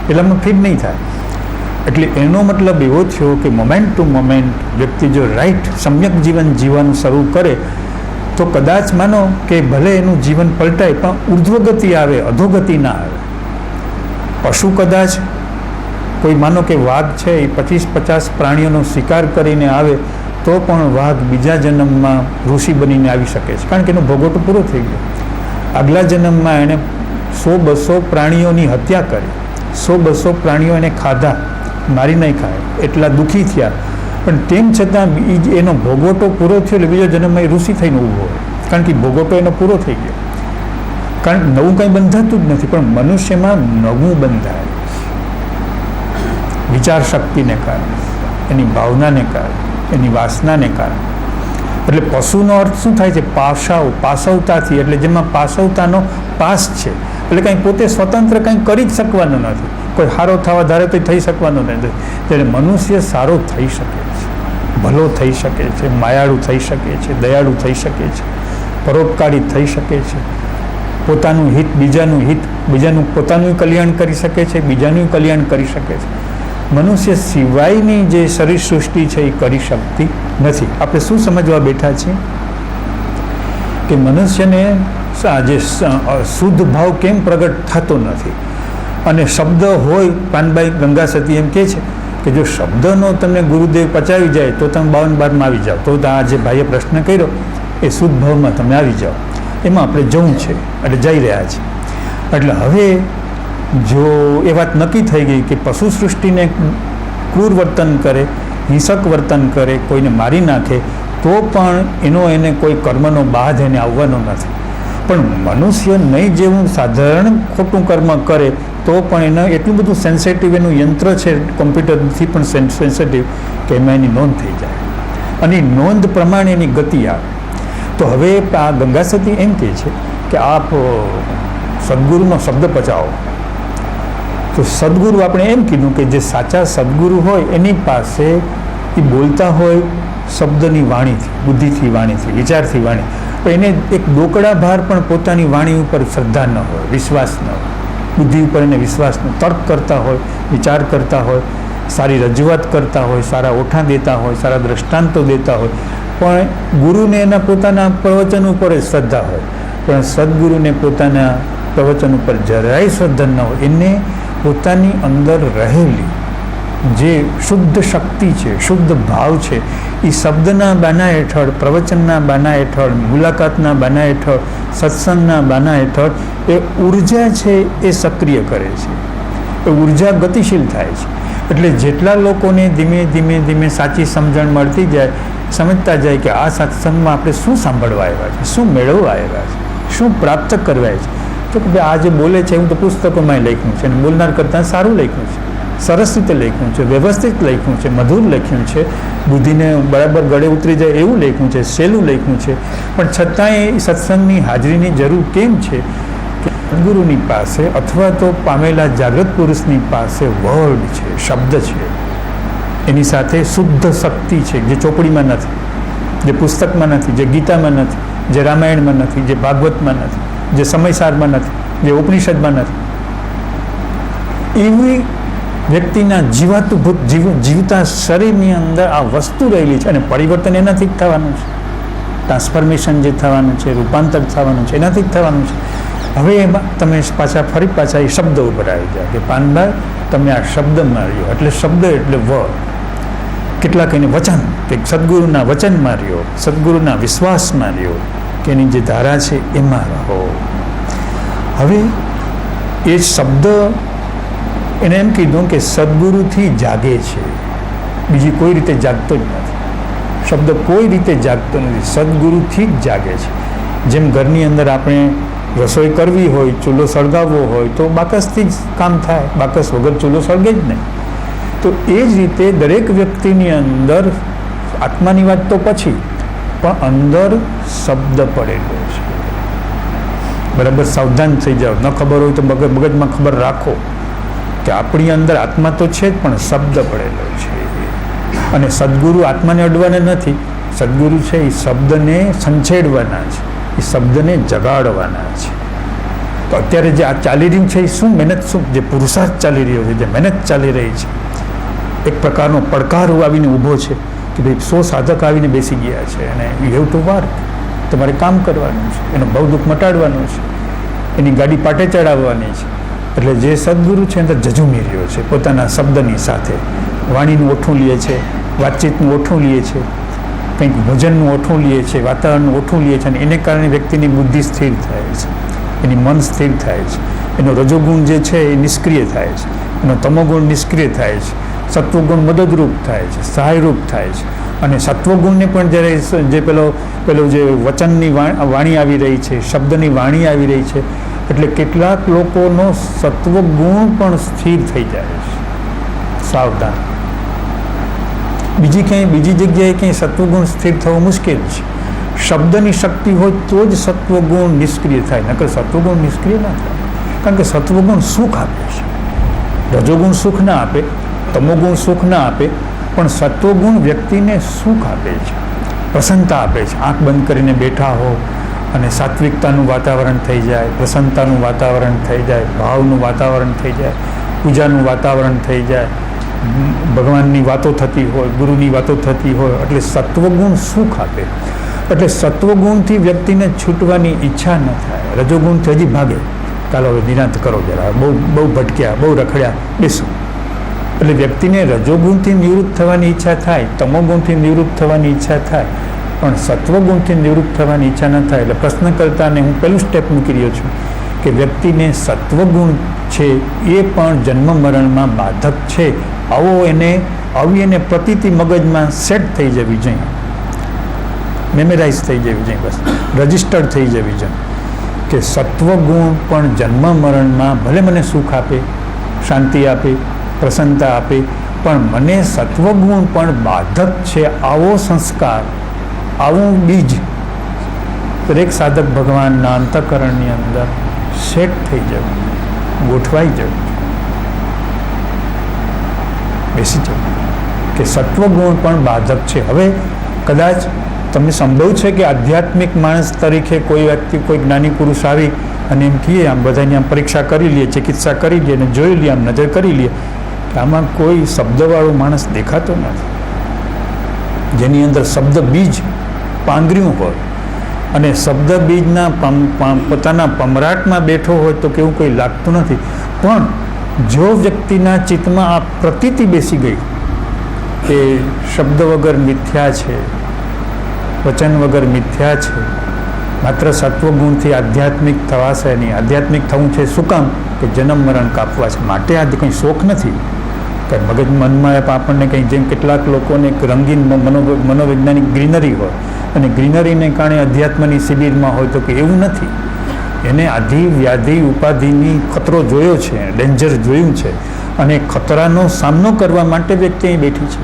એટલામાં ફીડ નહીં થાય. એટલે એનો મતલબ એવો થયો કે મોમેન્ટ ટુ મોમેન્ટ વ્યક્તિ જો રાઈટ સમ્યક જીવન જીવવાનું શરૂ કરે તો કદાચ માનો કે ભલે એનું જીવન પલટાય પણ ઉર્ધ્વગતિ આવે, અધોગતિ ના આવે. પશુ કદાચ કોઈ માનો કે વાઘ છે એ 25-50 પ્રાણીઓનો શિકાર કરીને આવે તો પણ વાઘ બીજા જન્મમાં ઋષિ બનીને આવી શકે છે, કારણ કે એનો ભોગવટો પૂરો થઈ ગયો. આગલા જન્મમાં એણે 100-200 પ્રાણીઓની હત્યા કરી, 100-200 પ્રાણીઓ એને ખાધા, મારી નહીં ખાય, એટલા દુઃખી થયા, પણ તેમ છતાં એનો ભોગવટો પૂરો થયો એટલે બીજો જન્મમાં એ ઋષિ થઈને ઊભો હોય, કારણ કે ભોગવટો એનો પૂરો થઈ ગયો. કારણ નવું કંઈ બંધાતું જ નથી, પણ મનુષ્યમાં નવું બંધાય વિચાર શક્તિને કારણે, એની ભાવનાને કારણે, એની વાસનાને કારણે. એટલે પશુનો અર્થ શું થાય છે? પાસવતાથી, એટલે જેમાં પાસવતાનો પાસ છે, એટલે કંઈ પોતે સ્વતંત્ર કંઈ કરી જ શકવાનું નથી, કોઈ સારો થવા ધારે તો થઈ શકવાનું નથી. એટલે મનુષ્ય સારો થઈ શકે છે, ભલો થઈ શકે છે, માયાળુ થઈ શકે છે, દયાળુ થઈ શકે છે, પરોપકારી થઈ શકે છે, પોતાનું હિત બીજાનું પોતાનું કલ્યાણ કરી શકે છે, બીજાનું કલ્યાણ કરી શકે છે. મનુષ્ય સિવાયની જે શરીર સૃષ્ટિ છે એ કરી શકતી નથી. આપણે શું સમજવા બેઠા છીએ કે મનુષ્યને જે શુદ્ધ ભાવ કેમ પ્રગટ થતો નથી? અને શબ્દ હોય, પાનબાઈ ગંગા સતી એમ કહે છે કે જો શબ્દનો તમને ગુરુદેવ પચાવી જાય તો તમે 52-12માં આવી જાઓ, તો આ જે ભાઈએ પ્રશ્ન કર્યો એ શુદ્ધ ભાવમાં તમે આવી જાઓ. એમાં આપણે જવું છે એટલે જઈ રહ્યા છીએ. એટલે હવે જો એ વાત નક્કી થઈ ગઈ કે પશુ સૃષ્ટિને ક્રૂર વર્તન કરે, હિંસક વર્તન કરે, કોઈને મારી નાખે, તો પણ એને કોઈ કર્મનો બાધ એને આવવાનો નથી. પણ મનુષ્ય નહીં જેવું સાધારણ ખોટું કર્મ કરે તો પણ એને એટલું બધું સેન્સિટિવ એનું યંત્ર છે, કોમ્પ્યુટરથી પણ સેન્સિટિવ, કે એમાં એની નોંધ થઈ જાય અને નોંધ પ્રમાણે એની ગતિ આવે. તો હવે આ ગંગા સતી એમ કહે છે કે આપ સદગુરુનો શબ્દ પચાવો. તો સદગુરુ આપણે એમ કીધું કે જે સાચા સદગુરુ હોય એની પાસે એ બોલતા હોય શબ્દની વાણીથી, બુદ્ધિથી વાણીથી, વિચારથી વાણી, પણ એને એક ડોકડા ભાર પણ પોતાની વાણી ઉપર શ્રદ્ધા ન હોય, વિશ્વાસ ન હોય, બુદ્ધિ ઉપર એને વિશ્વાસ ન, તર્ક કરતા હોય, વિચાર કરતા હોય, સારી રજૂઆત કરતા હોય, સારા ઓઠા દેતા હોય, સારા દ્રષ્ટાંતો દેતા હોય, પણ ગુરુને એના પોતાના પ્રવચન ઉપર જ શ્રદ્ધા હોય, પણ સદગુરુને પોતાના પ્રવચન ઉપર જરાય શ્રદ્ધા ન હોય. એને પોતાની અંદર રહેલી જે શુદ્ધ શક્તિ છે, શુદ્ધ ભાવ છે, એ શબ્દના બાના હેઠળ, પ્રવચનના બાના હેઠળ, મુલાકાતના બાના હેઠળ, સત્સંગના બાના હેઠળ એ ઉર્જા છે એ સક્રિય કરે છે, એ ઉર્જા ગતિશીલ થાય છે. એટલે જેટલા લોકોને ધીમે ધીમે સાચી સમજણ મળતી જાય, સમજતા જાય કે આ સત્સંગમાં આપણે શું સાંભળવા આવ્યા છે, શું મેળવવા આવ્યા છે, શું પ્રાપ્ત કરવા છે. તો કે ભાઈ આ જે બોલે છે હું તો પુસ્તકોમાં લખ્યું છે, અને બોલનાર કરતાં સારું લખ્યું છે, સરસ રીતે લખ્યું છે, વ્યવસ્થિત લખ્યું છે, મધુર લખ્યું છે, બુદ્ધિને બરાબર ગળે ઉતરી જાય એવું લખ્યું છે, સહેલું લખ્યું છે. પણ છતાંય સત્સંગની હાજરીની જરૂર કેમ છે? સદગુરુની પાસે અથવા તો પામેલા જાગૃત પુરુષની પાસે વર્ડ છે, શબ્દ છે, એની સાથે શુદ્ધ શક્તિ છે જે ચોપડીમાં નથી, જે પુસ્તકમાં નથી, જે ગીતામાં નથી, જે રામાયણમાં નથી, જે ભાગવતમાં નથી, જે સમયસારમાં નથી, જે ઉપનિષદમાં નથી. એવી વ્યક્તિના જીવતા શરીરની અંદર આ વસ્તુ રહેલી છે, અને પરિવર્તન એનાથી જ થવાનું છે, ટ્રાન્સફોર્મેશન જે થવાનું છે, રૂપાંતર થવાનું છે, એનાથી જ થવાનું છે. હવે એમાં તમે ફરી પાછા એ શબ્દ ઉપર આવી જાય કે પાનભાઈ તમે આ શબ્દ માર્યો, એટલે શબ્દ એટલે વર્ડ, કેટલાક એને વચન, કે સદગુરુના વચન માર્યો, સદગુરુના વિશ્વાસ માર્યો, કે એની જે ધારા છે એમાં રહો. હવે એ શબ્દ એને એમ કીધું કે સદગુરુથી જાગે છે, બીજી કોઈ રીતે જાગતો જ નથી. શબ્દ કોઈ રીતે જાગતો નથી, સદગુરુથી જ જાગે છે. જેમ ઘરની અંદર આપણે રસોઈ કરવી હોય, ચૂલો સળગાવવો હોય તો બાકસથી જ કામ થાય, બાકસ વગર ચૂલો સળગે જ નહીં. તો એ જ રીતે દરેક વ્યક્તિની અંદર, આત્માની વાત તો પછી, પણ અંદર શબ્દ પડેલો છે. બરાબર સાવધાન થઈ જાઓ, ન ખબર હોય તો મગજમાં ખબર રાખો કે આપણી અંદર આત્મા તો છે જ, પણ શબ્દ પડેલો છે. અને સદગુરુ આત્માને અડવાના નથી, સદગુરુ છે એ શબ્દને સંછેડવાના છે, એ શબ્દને જગાડવાના છે. તો અત્યારે જે આ ચાલી રહ્યું છે એ શું મહેનત, શું જે પુરુષાર્થ ચાલી રહ્યો છે, જે મહેનત ચાલી રહી છે, એક પ્રકારનો પડકાર આવીને ઊભો છે કે ભાઈ 100 સાધક આવીને બેસી ગયા છે અને યુ હેવ ટુ વર્ક, તમારે કામ કરવાનું છે, એનો બહુ દુઃખ મટાડવાનું છે, એની ગાડી પાટે ચડાવવાની છે, એટલે જે સદગુરુ છે અંદર ઝઝૂમી રહ્યો છે પોતાના શબ્દની સાથે. વાણીનું ઓઠું લે છે, વાતચીતનું ઓઠું લે છે, કંઈક ભોજનનું ઓઠું લે છે, વાતાવરણનું ઓઠું લે છે, અને એને કારણે વ્યક્તિની બુદ્ધિ સ્થિર થાય છે, એની મન સ્થિર થાય છે, એનો રજોગુણ જે છે એ નિષ્ક્રિય થાય છે, એનો તમોગુણ નિષ્ક્રિય થાય છે, સત્વગુણ મદદરૂપ થાય છે, સહાયરૂપ થાય છે. અને સત્વગુણને પણ જ્યારે જે પેલો જે વચનની વાણી આવી રહી છે, શબ્દની વાણી આવી રહી છે, એટલે કેટલાક લોકોનો સત્વગુણ પણ સ્થિર થઈ જાય છે. સાવધાન. બીજી જગ્યાએ ક્યાંય સત્વગુણ સ્થિર થવું મુશ્કેલ છે. શબ્દની શક્તિ હોય તો જ સત્વગુણ નિષ્ક્રિય થાય, નકર સત્વગુણ નિષ્ક્રિય ના થાય. કારણ કે સત્વગુણ સુખ આપે છે, રજોગુણ સુખ ના આપે, તમોગુણ સુખ ના આપે, પણ સત્વગુણ વ્યક્તિને સુખ આપે છે, પ્રસન્નતા આપે છે. આંખ બંધ કરીને બેઠા હો અને સાત્વિકતાનું વાતાવરણ થઈ જાય, પ્રસન્નતાનું વાતાવરણ થઈ જાય, ભાવનું વાતાવરણ થઈ જાય, પૂજાનું વાતાવરણ થઈ જાય, ભગવાનની વાતો થતી હોય, ગુરુની વાતો થતી હોય, એટલે સત્વગુણ સુખ આપે. એટલે સત્વગુણથી વ્યક્તિને છૂટવાની ઈચ્છા ન થાય. રજોગુણથી હજી ભાગે, ચાલો હવે નિરાંત કરો જરા, બહુ ભટક્યા, બહુ રખડ્યા, બેસો. એટલે વ્યક્તિને રજોગુણથી નિવૃત્ત થવાની ઈચ્છા થાય, તમોગુણથી નિવૃત્ત થવાની ઈચ્છા થાય, પણ સત્વગુણથી નિવૃત્ત થવાની ઈચ્છા ન થાય. એટલે પ્રશ્નકર્તાને હું પહેલું સ્ટેપ મૂકી રહ્યો છું કે વ્યક્તિને સત્વગુણ છે એ પણ જન્મ મરણમાં બાધક છે. આવી એને પ્રતીતિ મગજમાં સેટ થઈ જવી જોઈએ, મેમરાઇઝ થઈ જવી જોઈએ, બસ રજિસ્ટર્ડ થઈ જવી જોઈએ કે સત્વગુણ પણ જન્મ મરણમાં ભલે મને સુખ આપે, શાંતિ આપે, પ્રસન્નતા આપે, પણ મને સત્વગુણ પણ બાધક છે. આવો સંસ્કાર, આવું બીજ દરેક સાધક ભગવાનના અંતઃકરણની અંદર સેટ થઈ જવું, ગોઠવાઈ જવું, બેસી જવું કે સત્વગુણ પણ બાધક છે. હવે કદાચ તમને સંભવ છે કે આધ્યાત્મિક માણસ તરીકે કોઈ વ્યક્તિ, કોઈ જ્ઞાની પુરુષ આવી અને એમ કહીએ, આમ બધાની આમ પરીક્ષા કરી લઈએ, ચિકિત્સા કરી લઈએ અને જોઈ લઈએ, આમ નજર કરી લઈએ કે આમાં કોઈ શબ્દવાળો માણસ દેખાતો નથી, જેની અંદર શબ્દ બીજ પાંગર્યું હોય અને શબ્દ બીજના પોતાના પમરાટમાં બેઠો હોય તો કેવું કોઈ લાગતું નથી. પણ જો વ્યક્તિના ચિત્તમાં આ પ્રતીતિ બેસી ગઈ કે શબ્દ વગર મિથ્યા છે, વચન વગર મિથ્યા છે, માત્ર સત્વગુણથી આધ્યાત્મિક થવાશે નહીં. આધ્યાત્મિક થવું છે શું કામ? કે જન્મ મરણ કાપવા છે, માટે આ કંઈ શોખ નથી. કંઈ મગજ મનમાં આપણને કંઈ, જેમ કેટલાક લોકોને એક રંગીન મનોવૈજ્ઞાનિક ગ્રીનરી હોય અને ગ્રીનરીને કારણે અધ્યાત્મની શિબિરમાં હોય, તો કે એવું નથી. એને આધિ વ્યાધિ ઉપાધિની ખતરો જોયો છે, ડેન્જર જોયું છે, અને ખતરાનો સામનો કરવા માટે વ્યક્તિ અહીં બેઠી છે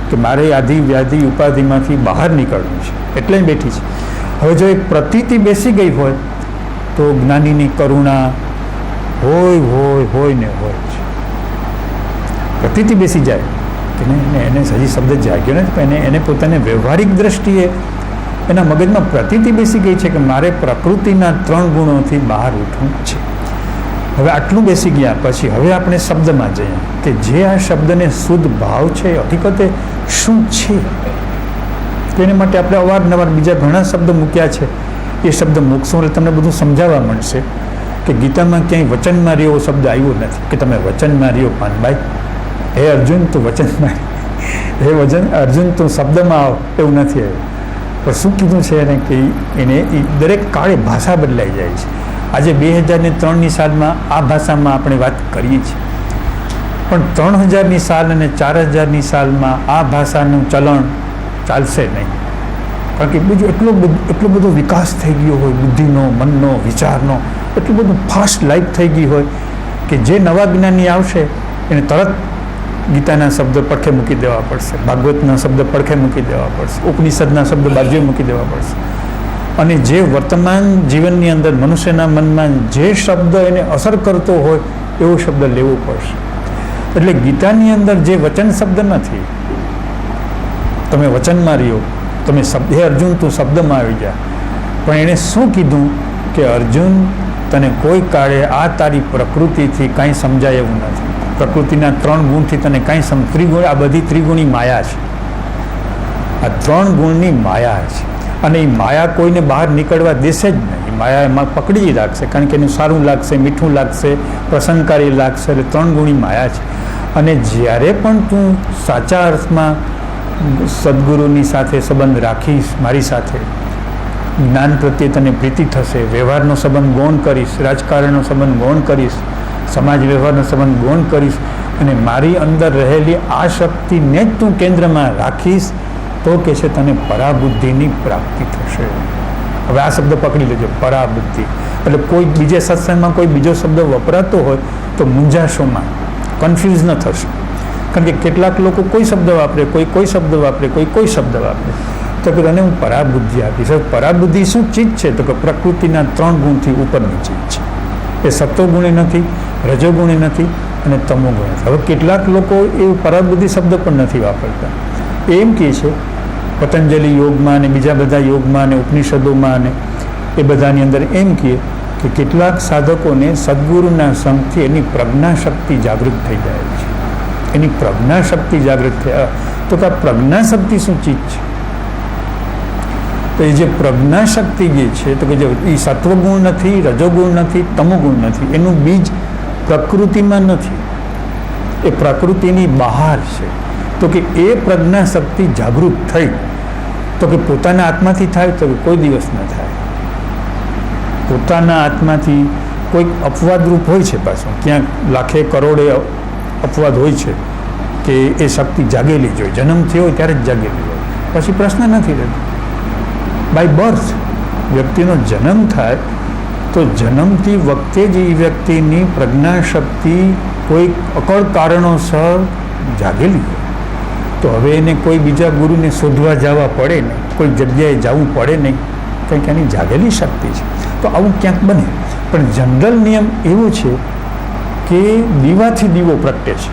કે મારે આધિ વ્યાધિ ઉપાધિમાંથી બહાર નીકળવું છે, એટલે બેઠી છે. હવે જો એક પ્રતીતિ બેસી ગઈ હોય તો જ્ઞાનીની કરુણા હોય ને હોય છે. પ્રતીતિ બેસી જાય કે એને હજી શબ્દ જાગ્યો નથી, પણ એને પોતાને વ્યવહારિક દ્રષ્ટિએ એના મગજમાં પ્રતીતિ બેસી ગઈ છે કે મારે પ્રકૃતિના 3 ગુણોથી બહાર ઉઠવું છે. હવે આટલું બેસી ગયા પછી હવે આપણે શબ્દમાં જઈએ કે જે આ શબ્દને શુદ્ધ ભાવ છે, હકીકતે શું છે. તેને માટે આપણે અવારનવાર બીજા ઘણા શબ્દ મૂક્યા છે. એ શબ્દ મૂકશું એટલે તમને બધું સમજાવવા મળશે કે ગીતામાં ક્યાંય વચનમાં રહ્યો શબ્દ આવ્યો નથી કે તમે વચનમાં રહ્યો પાનભાઈ. હે અર્જુન તું વચનમાં, હે અર્જુન તું શબ્દમાં આવ, એવું નથી આવ્યું. પણ શું કીધું છે એને કે એને દરેક કાળે ભાષા બદલાઈ જાય છે. આજે 2003ની સાલમાં આ ભાષામાં આપણે વાત કરીએ છીએ, પણ 3000ની સાલ અને 4000ની સાલમાં આ ભાષાનું ચલણ ચાલશે નહીં. કારણ કે બીજું એટલો બધો વિકાસ થઈ ગયો હોય, બુદ્ધિનો, મનનો, વિચારનો, એટલું બધું ફાસ્ટ લાઈફ થઈ ગઈ હોય કે જે નવા જ્ઞાની આવશે એને તરત ગીતાના શબ્દ પડખે મૂકી દેવા પડશે, ભાગવતના શબ્દ પડખે મૂકી દેવા પડશે, ઉપનિષદના શબ્દ બાજુએ મૂકી દેવા પડશે. અને જે વર્તમાન જીવનની અંદર મનુષ્યના મનમાં જે શબ્દ એને અસર કરતો હોય એવો શબ્દ લેવો પડશે. એટલે ગીતાની અંદર જે વચન શબ્દ નથી, તમે વચનમાં રહ્યો, તમે શબ્દ, હે અર્જુન તું શબ્દમાં આવી જા. પણ એણે શું કીધું કે અર્જુન તને કોઈ કાળે આ તારી પ્રકૃતિથી કાંઈ સમજાય એવું નથી. પ્રકૃતિના 3 ગુણથી તને કાંઈ ત્રિગુણ, આ બધી ત્રિગુણી માયા છે. આ 3 ગુણની માયા છે. અને એ માયા કોઈને બહાર નીકળવા દેશે જ નહીં. માયા એમાં પકડી જ રાખશે, કારણ કે એનું સારું લાગશે, મીઠું લાગશે, પ્રસન્નકારી લાગશે. એટલે 3 ગુણી માયા છે. અને જ્યારે પણ તું સાચા અર્થમાં સદગુરુની સાથે સંબંધ રાખીશ, મારી સાથે જ્ઞાન પ્રત્યે તને પ્રીતિ થશે, વ્યવહારનો સંબંધ ગૌણ કરીશ, રાજકારણનો સંબંધ ગૌણ કરીશ, સમાજ વ્યવહારનો સંબંધ ગૌણ કરીશ, અને મારી અંદર રહેલી આ શક્તિને જ તું કેન્દ્રમાં રાખીશ, તો કે છે તને પરાબુદ્ધિની પ્રાપ્તિ થશે. હવે આ શબ્દ પકડી લેજો, પરાબુદ્ધિ. એટલે કોઈ બીજે સત્સંગમાં કોઈ બીજો શબ્દ વપરાતો હોય તો મૂંઝાશોમાં, કન્ફ્યુઝ ન થશે. કારણ કે કેટલાક લોકો કોઈ શબ્દ વાપરે, કોઈ શબ્દ વાપરે, કોઈ શબ્દ વાપરે. તો કે તને હું પરાબુદ્ધિ આપીશ. પરાબુદ્ધિ શું ચીજ છે? તો કે પ્રકૃતિના 3 ગુણથી ઉપરની ચીજ છે. એ સત્વગુણી નથી, રજોગુણી નથી અને તમોગુણી નથી. હવે કેટલાક લોકો એ પરાબુદ્ધિ શબ્દ પણ નથી વાપરતા. એમ કહે છે પતંજલિ યોગમાં અને બીજા બધા યોગમાં અને ઉપનિષદોમાં અને એ બધાની અંદર એમ કહે કે કેટલાક સાધકોને સદગુરુના સંગથી એની પ્રજ્ઞા શક્તિ જાગૃત થઈ જાય છે. એની પ્રજ્ઞા શક્તિ જાગૃત થયા. તો કે આ પ્રજ્ઞા શક્તિ શું ચીજ છે? તો એ જે પ્રજ્ઞા શક્તિ જે છે, તો કે જે એ સત્વગુણ નથી, રજોગુણ નથી, તમોગુણ નથી. એનું બીજ પ્રકૃતિમાં નથી, એ પ્રકૃતિની બહાર છે. તો કે એ પ્રજ્ઞા શક્તિ જાગૃત થઈ તો કે પોતાના આત્માથી થાય? તો કે કોઈ દિવસ ન થાય. પોતાના આત્માથી કોઈક અપવાદરૂપ હોય છે. પાછું ક્યાંક લાખે કરોડે અપવાદ હોય છે કે એ શક્તિ જાગેલી જ હોય, જન્મ થયો હોય ત્યારે જ જાગેલી હોય, પછી પ્રશ્ન નથી રહેતો. બાય બર્થ વ્યક્તિનો જન્મ થાય તો જન્મતી વખતે જ એ વ્યક્તિની પ્રજ્ઞા શક્તિ કોઈ અકળ કારણોસર જાગેલી હોય. તો હવે એને કોઈ બીજા ગુરુને શોધવા જવા પડે નહીં, કોઈ જગ્યાએ જવું પડે નહીં, કંઈક એની જાગેલી શક્તિ છે. તો આવું ક્યાંક બને. પણ જનરલ નિયમ એવો છે કે દીવાથી દીવો પ્રગટે છે,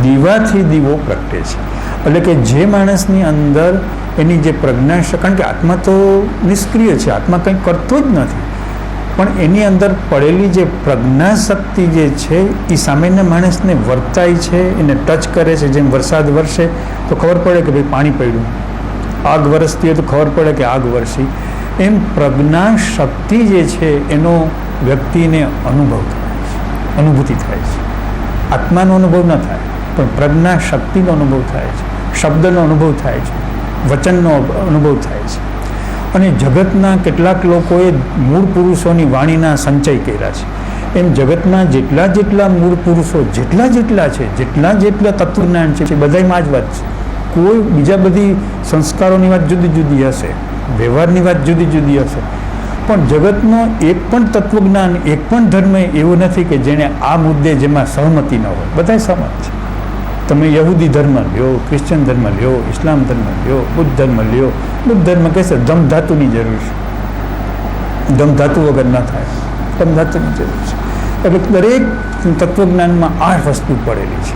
દીવાથી દીવો પ્રગટે છે. એટલે કે જે માણસની અંદર એની જે પ્રજ્ઞા, કારણ કે આત્મા તો નિષ્ક્રિય છે, આત્મા કંઈ કરતો જ નથી, પણ એની અંદર પડેલી જે પ્રજ્ઞા શક્તિ જે છે એ સામેના માણસને વર્તાય છે, એને ટચ કરે છે. જેમ વરસાદ વરસે તો ખબર પડે કે ભાઈ પાણી પડ્યું, આગ વરસતી હોય તો ખબર પડે કે આગ વરસી. એમ પ્રજ્ઞા શક્તિ જે છે એનો વ્યક્તિને અનુભવ થાય છે, અનુભૂતિ થાય છે. આત્માનો અનુભવ ન થાય, પણ પ્રજ્ઞા શક્તિનો અનુભવ થાય છે, શબ્દનો અનુભવ થાય છે, વચનનો અનુભવ થાય છે. અને જગતના કેટલાક લોકોએ મૂળ પુરુષોની વાણીના સંચય કર્યા છે. એમ જગતના જેટલા મૂળ પુરુષો જેટલા છે, જેટલા તત્વજ્ઞાન છે, એ બધામાં જ વાત છે. કોઈ બીજા બધી સંસ્કારોની વાત જુદી જુદી હશે, વ્યવહારની વાત જુદી જુદી હશે, પણ જગતનો એક પણ તત્વજ્ઞાન, એક પણ ધર્મ એવું નથી કે જેને આ મુદ્દે જેમાં સહમતિ ન હોય. બધા સહમત છે. તમે યહૂદી ધર્મ લ્યો, ક્રિશ્ચન ધર્મ લ્યો, ઇસ્લામ ધર્મ લ્યો, બુદ્ધ ધર્મ લ્યો. બુદ્ધ ધર્મ કહેશે ધમ ધાતુની જરૂર છે, ધમ ધાતુ વગર ન થાય, ધમ ધાતુની જરૂર છે. એટલે દરેક તત્વજ્ઞાનમાં આ વસ્તુ પડેલી છે.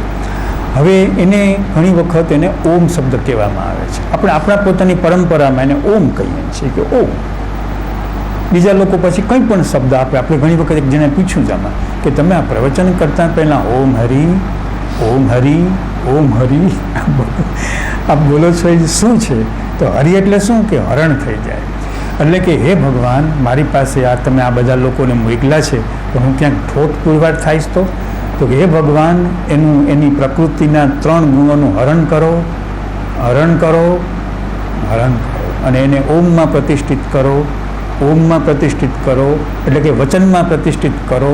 હવે એને ઘણી વખત એને ઓમ શબ્દ કહેવામાં આવે છે. આપણે આપણા પોતાની પરંપરામાં એને ઓમ કહીએ છીએ કે ઓમ. બીજા લોકો પછી કંઈ પણ શબ્દ આપે. આપણે ઘણી વખત એક જેને પૂછ્યું જ આમાં કે તમે આ પ્રવચન કરતાં પહેલાં ઓમ હરી, ઓમ હરી, ઓમ હરી આપ બોલો છો એ શું છે? તો હરિ એટલે શું? કે હરણ થઈ જાય. એટલે કે હે ભગવાન, મારી પાસે આ તમે આ બધા લોકોને મોકલ્યા છે તો હું ક્યાંક ઠોઠ પુરવાર થાઈશ તો કે હે ભગવાન, એની પ્રકૃતિના 3 ગુણોનું હરણ કરો, હરણ કરો, હરણ કરો, અને એને ઓમમાં પ્રતિષ્ઠિત કરો, ઓમમાં પ્રતિષ્ઠિત કરો. એટલે કે વચનમાં પ્રતિષ્ઠિત કરો,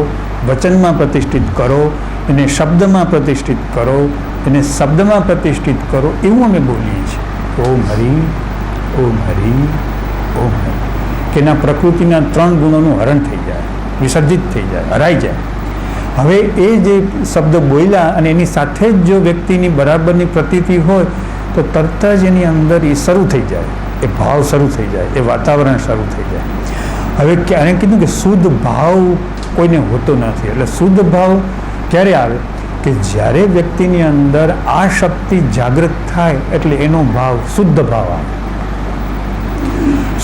વચનમાં પ્રતિષ્ઠિત કરો, એને શબ્દમાં પ્રતિષ્ઠિત કરો, એને શબ્દમાં પ્રતિષ્ઠિત કરો. એવું અમે બોલીએ છીએ. ઓમ હરિ, ઓમ હરિ, ઓમ હરિ. કે એના પ્રકૃતિના 3 ગુણોનું હરણ થઈ જાય, વિસર્જિત થઈ જાય, હરાઈ જાય. હવે એ જે શબ્દ બોલ્યા અને એની સાથે જ જો વ્યક્તિની બરાબરની પ્રતીતિ હોય તો તરત જ એની અંદર એ શરૂ થઈ જાય, એ ભાવ શરૂ થઈ જાય, એ વાતાવરણ શરૂ થઈ જાય. હવે ક્યારે કીધું કે શુદ્ધ ભાવ કોઈને હોતો નથી. એટલે શુદ્ધ ભાવ ક્યારે આવે? કે જ્યારે વ્યક્તિની અંદર આ શક્તિ જાગૃત થાય એટલે એનો ભાવ શુદ્ધ ભાવ આવે.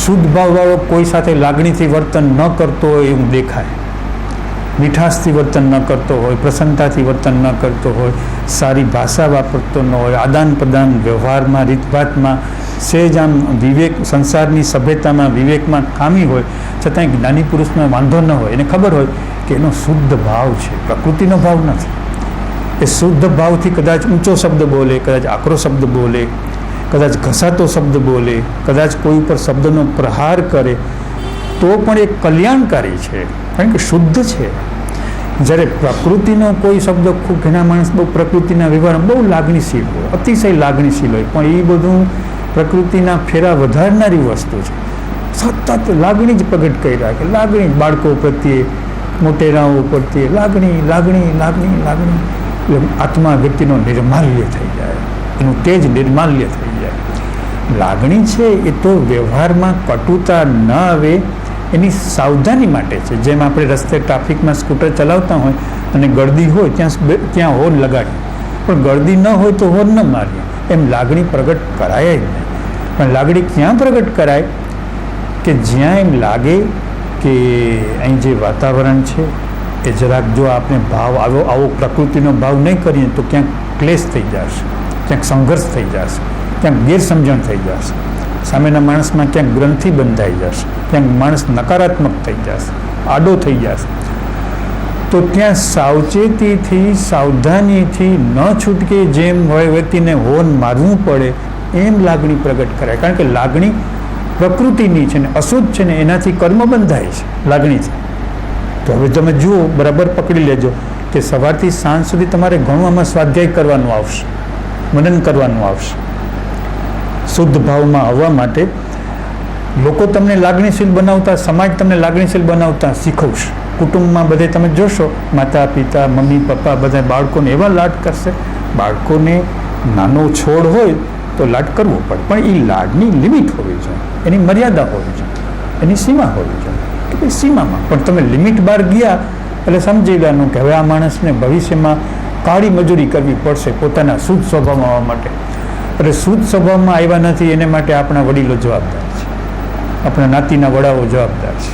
શુદ્ધ ભાવવાળો કોઈ સાથે લાગણીથી વર્તન ન કરતો હોય એવું દેખાય, મીઠાશથી વર્તન ન કરતો હોય, પ્રસન્નતાથી વર્તન ન કરતો હોય, સારી ભાષા વાપરતો ન હોય, આદાન પ્રદાન વ્યવહારમાં રીતભાતમાં સહેજ આમ વિવેક, સંસારની સભ્યતામાં વિવેકમાં ખામી હોય છતાંય જ્ઞાની પુરુષનો વાંધો ન હોય, એને ખબર હોય કે એનો શુદ્ધ ભાવ છે, પ્રકૃતિનો ભાવ નથી. એ શુદ્ધ ભાવથી કદાચ ઊંચો શબ્દ બોલે, કદાચ આકરો શબ્દ બોલે, કદાચ ઘસાતો શબ્દ બોલે, કદાચ કોઈ ઉપર શબ્દનો પ્રહાર કરે તો પણ એ કલ્યાણકારી છે, કારણ કે શુદ્ધ છે. જ્યારે પ્રકૃતિનો કોઈ શબ્દ ખૂબ ઘણા માણસ બહુ પ્રકૃતિના વ્યવહારમાં બહુ લાગણીશીલ હોય, અતિશય લાગણીશીલ હોય, પણ એ બધું પ્રકૃતિના ફેરા વધારનારી વસ્તુ છે. સતત લાગણી જ પ્રગટ કરી રાખે, લાગણી બાળકો પ્રત્યે, મોટેરાઓ પ્રત્યે લાગણી લાગણી લાગણી લાગણી, એટલે આત્મા વ્યક્તિનો નિર્માલ્ય થઈ જાય, એનું તેજ નિર્માલ્ય થઈ જાય. લાગણી છે એ તો વ્યવહારમાં કટુતા ન આવે એની સાવધાની માટે છે. જેમ આપણે રસ્તે ટ્રાફિકમાં સ્કૂટર ચલાવતા હોય અને ગળદી હોય ત્યાં હોર્ન લગાડીએ, પણ ગળદી ન હોય તો હોર્ન ન મારીએ. એમ લાગણી પ્રગટ કરાય જ નહીં. પણ લાગણી ક્યાં પ્રગટ કરાય કે જ્યાં એમ લાગે કે અહીં જે વાતાવરણ છે એ જરાક જો આપણે ભાવ આવો પ્રકૃતિનો ભાવ નહીં કરીએ તો ક્યાંક ક્લેશ થઈ જશે, ક્યાંક સંઘર્ષ થઈ જશે, ક્યાંક ગેરસમજણ થઈ જશે, સામેના માણસમાં ક્યાંક ગ્રંથિ બંધાઈ જશે, ક્યાંક માણસ નકારાત્મક થઈ જશે, આડો થઈ જશે. તો ત્યાં સાવચેતીથી, સાવધાનીથી ન છૂટકે જેમ હોય વ્યક્તિને હોર્ન મારવું પડે એમ લાગણી પ્રગટ કરાય. કારણ કે લાગણી પ્રકૃતિની છે ને અશુદ્ધ છે ને, એનાથી કર્મ બંધાય છે લાગણીથી. તો હવે તમે જુઓ, બરાબર પકડી લેજો કે સવારથી સાંજ સુધી તમારે ઘણું આમાં સ્વાધ્યાય કરવાનું આવશે, મનન કરવાનું આવશે. શુદ્ધ ભાવમાં આવવા માટે લોકો તમને લાગણીશીલ બનાવતા, સમાજ તમને લાગણીશીલ બનાવતા શીખવશે. કુટુંબમાં બધે તમે જોશો, માતા પિતા, મમ્મી પપ્પા બધા બાળકોને એવા લાડ કરશે. બાળકોને નાનો છોડ હોય તો લાડ કરવો પડે, પણ એ લાડની લિમિટ હોવી જોઈએ, એની મર્યાદા હોવી જોઈએ, એની સીમા હોવી જોઈએ કે ભાઈ સીમામાં. પણ તમે લિમિટ બહાર ગયા એટલે સમજી લેવાનું કે હવે આ માણસને ભવિષ્યમાં કાળી મજૂરી કરવી પડશે પોતાના શુદ્ધ સ્વભાવમાં આવવા માટે. એટલે શુદ્ધ સ્વભાવમાં આવ્યા નથી એને માટે આપણા વડીલો જવાબદાર છે, આપણા નાતીના વડાઓ જવાબદાર છે,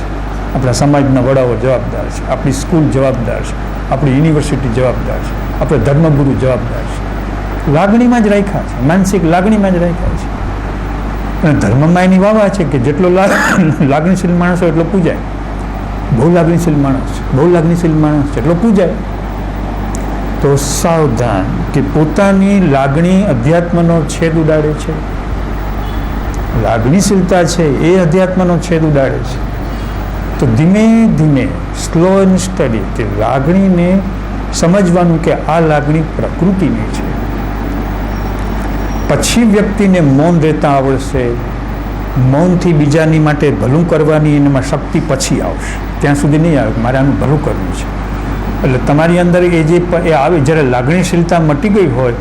આપણા સમાજના વડાઓ જવાબદાર છે, આપણી સ્કૂલ જવાબદાર છે, આપણી યુનિવર્સિટી જવાબદાર છે, આપણે ધર્મગુરુ જવાબદાર છે. લાગણીમાં જ રાખ્યા છે, માનસિક લાગણીમાં જ રાખ્યા છે. અને ધર્મમાં એની વાવા છે કે જેટલો લાગણીશીલ માણસ હોય એટલો પૂજાય. બહુ લાગણીશીલ માણસ છે, બહુ લાગણીશીલ માણસ છે એટલો પૂજાય. તો સાવધાન કે પોતાની લાગણી અધ્યાત્મનો છેદ ઉડાડે છે. લાગણીશીલતા છે એ અધ્યાત્મનો છેદ ઉડાડે છે. તો ધીમે ધીમે, સ્લો એન્ડ સ્ટડી, તે લાગણીને સમજવાનું કે આ લાગણી પ્રકૃતિની છે. પછી વ્યક્તિને મૌન રહેતા આવડશે. મૌનથી બીજાની માટે ભલું કરવાની એનામાં શક્તિ પછી આવશે, ત્યાં સુધી નહીં આવે મારે આનું ભલું કરવું છે. એટલે તમારી અંદર એ જે આવે, જ્યારે લાગણીશીલતા મટી ગઈ હોય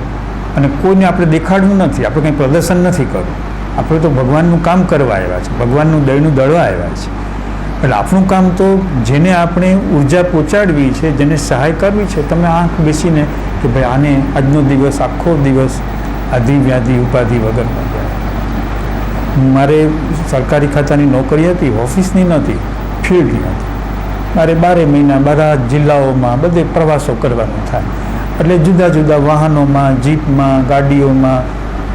અને કોઈને આપણે દેખાડવું નથી, આપણે કંઈ પ્રદર્શન નથી કરવું, આપણે તો ભગવાનનું કામ કરવા આવ્યા છે, ભગવાનનું દયનું દળવા આવ્યા છે. એટલે આપણું કામ તો જેને આપણે ઉર્જા પહોંચાડવી છે, જેને સહાય કરવી છે, તમે આંખ બેસીને કે ભાઈ આને આજનો દિવસ, આખો દિવસ આધિ વ્યાધિ ઉપાધિ વગરનો જાય. મારે સરકારી ખાતાની નોકરી હતી, ઓફિસની નહોતી, ફિલ્ડની હતી. મારે 12 મહિના બધા જિલ્લાઓમાં બધે પ્રવાસો કરવાનો થાય. એટલે જુદા જુદા વાહનોમાં, જીપમાં, ગાડીઓમાં,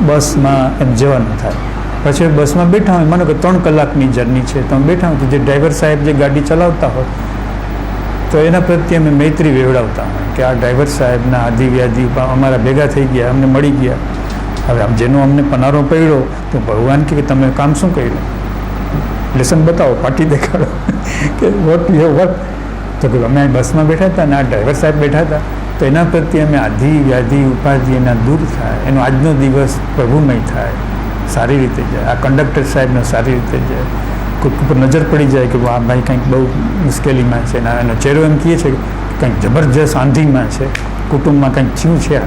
બસમાં એમ જવાનું થાય. પછી બસમાં બેઠા હોય, માનો કે 3 કલાકની જર્ની છે, તો બેઠા હોય તો જે ડ્રાઈવર સાહેબ જે ગાડી ચલાવતા હોય તો એના પ્રત્યે અમે મૈત્રી વેવડાવતા હોય કે આ ડ્રાઈવર સાહેબના આધિ વ્યાધિ અમારા ભેગા થઈ ગયા, અમને મળી ગયા. હવે આમ જેનો અમને પનારો પડ્યો તો ભગવાન કે તમે કામ શું કર્યું, લેસન બતાવો, પાટી દેખાડો કે વોટ યુ હેવ વર્ક. તો કે અમે બસમાં બેઠા હતા ને આ ડ્રાઈવર સાહેબ બેઠા હતા, તો એના પ્રત્યે અમે આધિ વ્યાધિ ઉપાધિ એના દૂર થાય, એનો આજનો દિવસ પ્રભુમય થાય, સારી રીતે જાય. આ કંડક્ટર સાહેબને સારી રીતે જાય, કોઈક ઉપર નજર પડી જાય કે આ ભાઈ કંઈક બહુ મુશ્કેલીમાં છે, એનો ચહેરો એમ કહે છે કે કંઈક જબરજસ્ત આંધીમાં છે, કુટુંબમાં કંઈક થયું છે,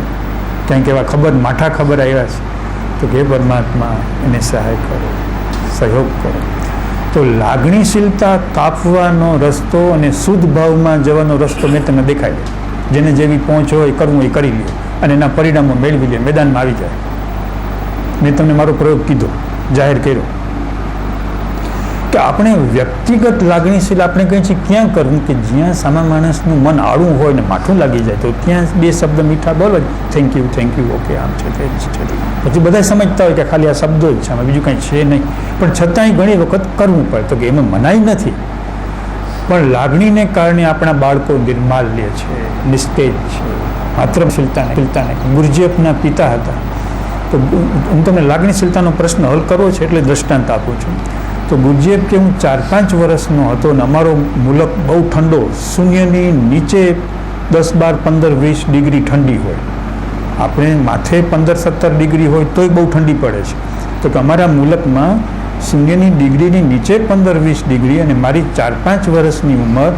કંઈક એવા માઠા ખબર આવ્યા છે, તો કે પરમાત્મા એને સહાય કરો, સહયોગ કરો. તો લાગણીશીલતા કાપવાનો રસ્તો અને શુદ્ધ ભાવમાં જવાનો રસ્તો મેં તમને દેખાડ્યો. જેને જેવી પહોંચ હોય કરવું એ કરી લે અને એના પરિણામો મેળવી લે, મેદાનમાં આવી જાય. મેં તમને મારો પ્રયોગ કીધો, જાહેર કર્યો કે આપણે વ્યક્તિગત લાગણીશીલ આપણે કહીએ છીએ ક્યાં કરવું કે જ્યાં સામા માણસનું મન આડું હોય ને માઠું લાગી જાય તો ત્યાં બે શબ્દ મીઠા બોલો, થેન્ક યુ ઓકે આમ છે તે છે. પછી બધા સમજતા હોય કે ખાલી આ શબ્દો જ છે, આમાં બીજું કંઈ છે નહીં, પણ છતાંય ઘણી વખત કરવું પડે. તો કે એમાં મનાઈ નથી, પણ લાગણીને કારણે આપણા બાળકો નિર્માલ્ય છે, નિસ્તેજ છે, માત્રશીલતાને. ગુરુજીના પિતા હતા, તો હું તમને લાગણીશીલતાનો પ્રશ્ન હલ કરવો છે એટલે દ્રષ્ટાંત આપું છું. તો ગુરુજી કે હું 4-5 વર્ષનો હતો ને અમારો મુલક બહુ ઠંડો, શૂન્યની નીચે 10, 12, 15, 20 ડિગ્રી ઠંડી હોય. આપણે માથે 15-17 ડિગ્રી હોય તોય બહુ ઠંડી પડે છે. તો કે અમારા મુલકમાં શૂન્યની ડિગ્રીની નીચે 15-20 ડિગ્રી, અને મારી 4-5 વર્ષની ઉંમર,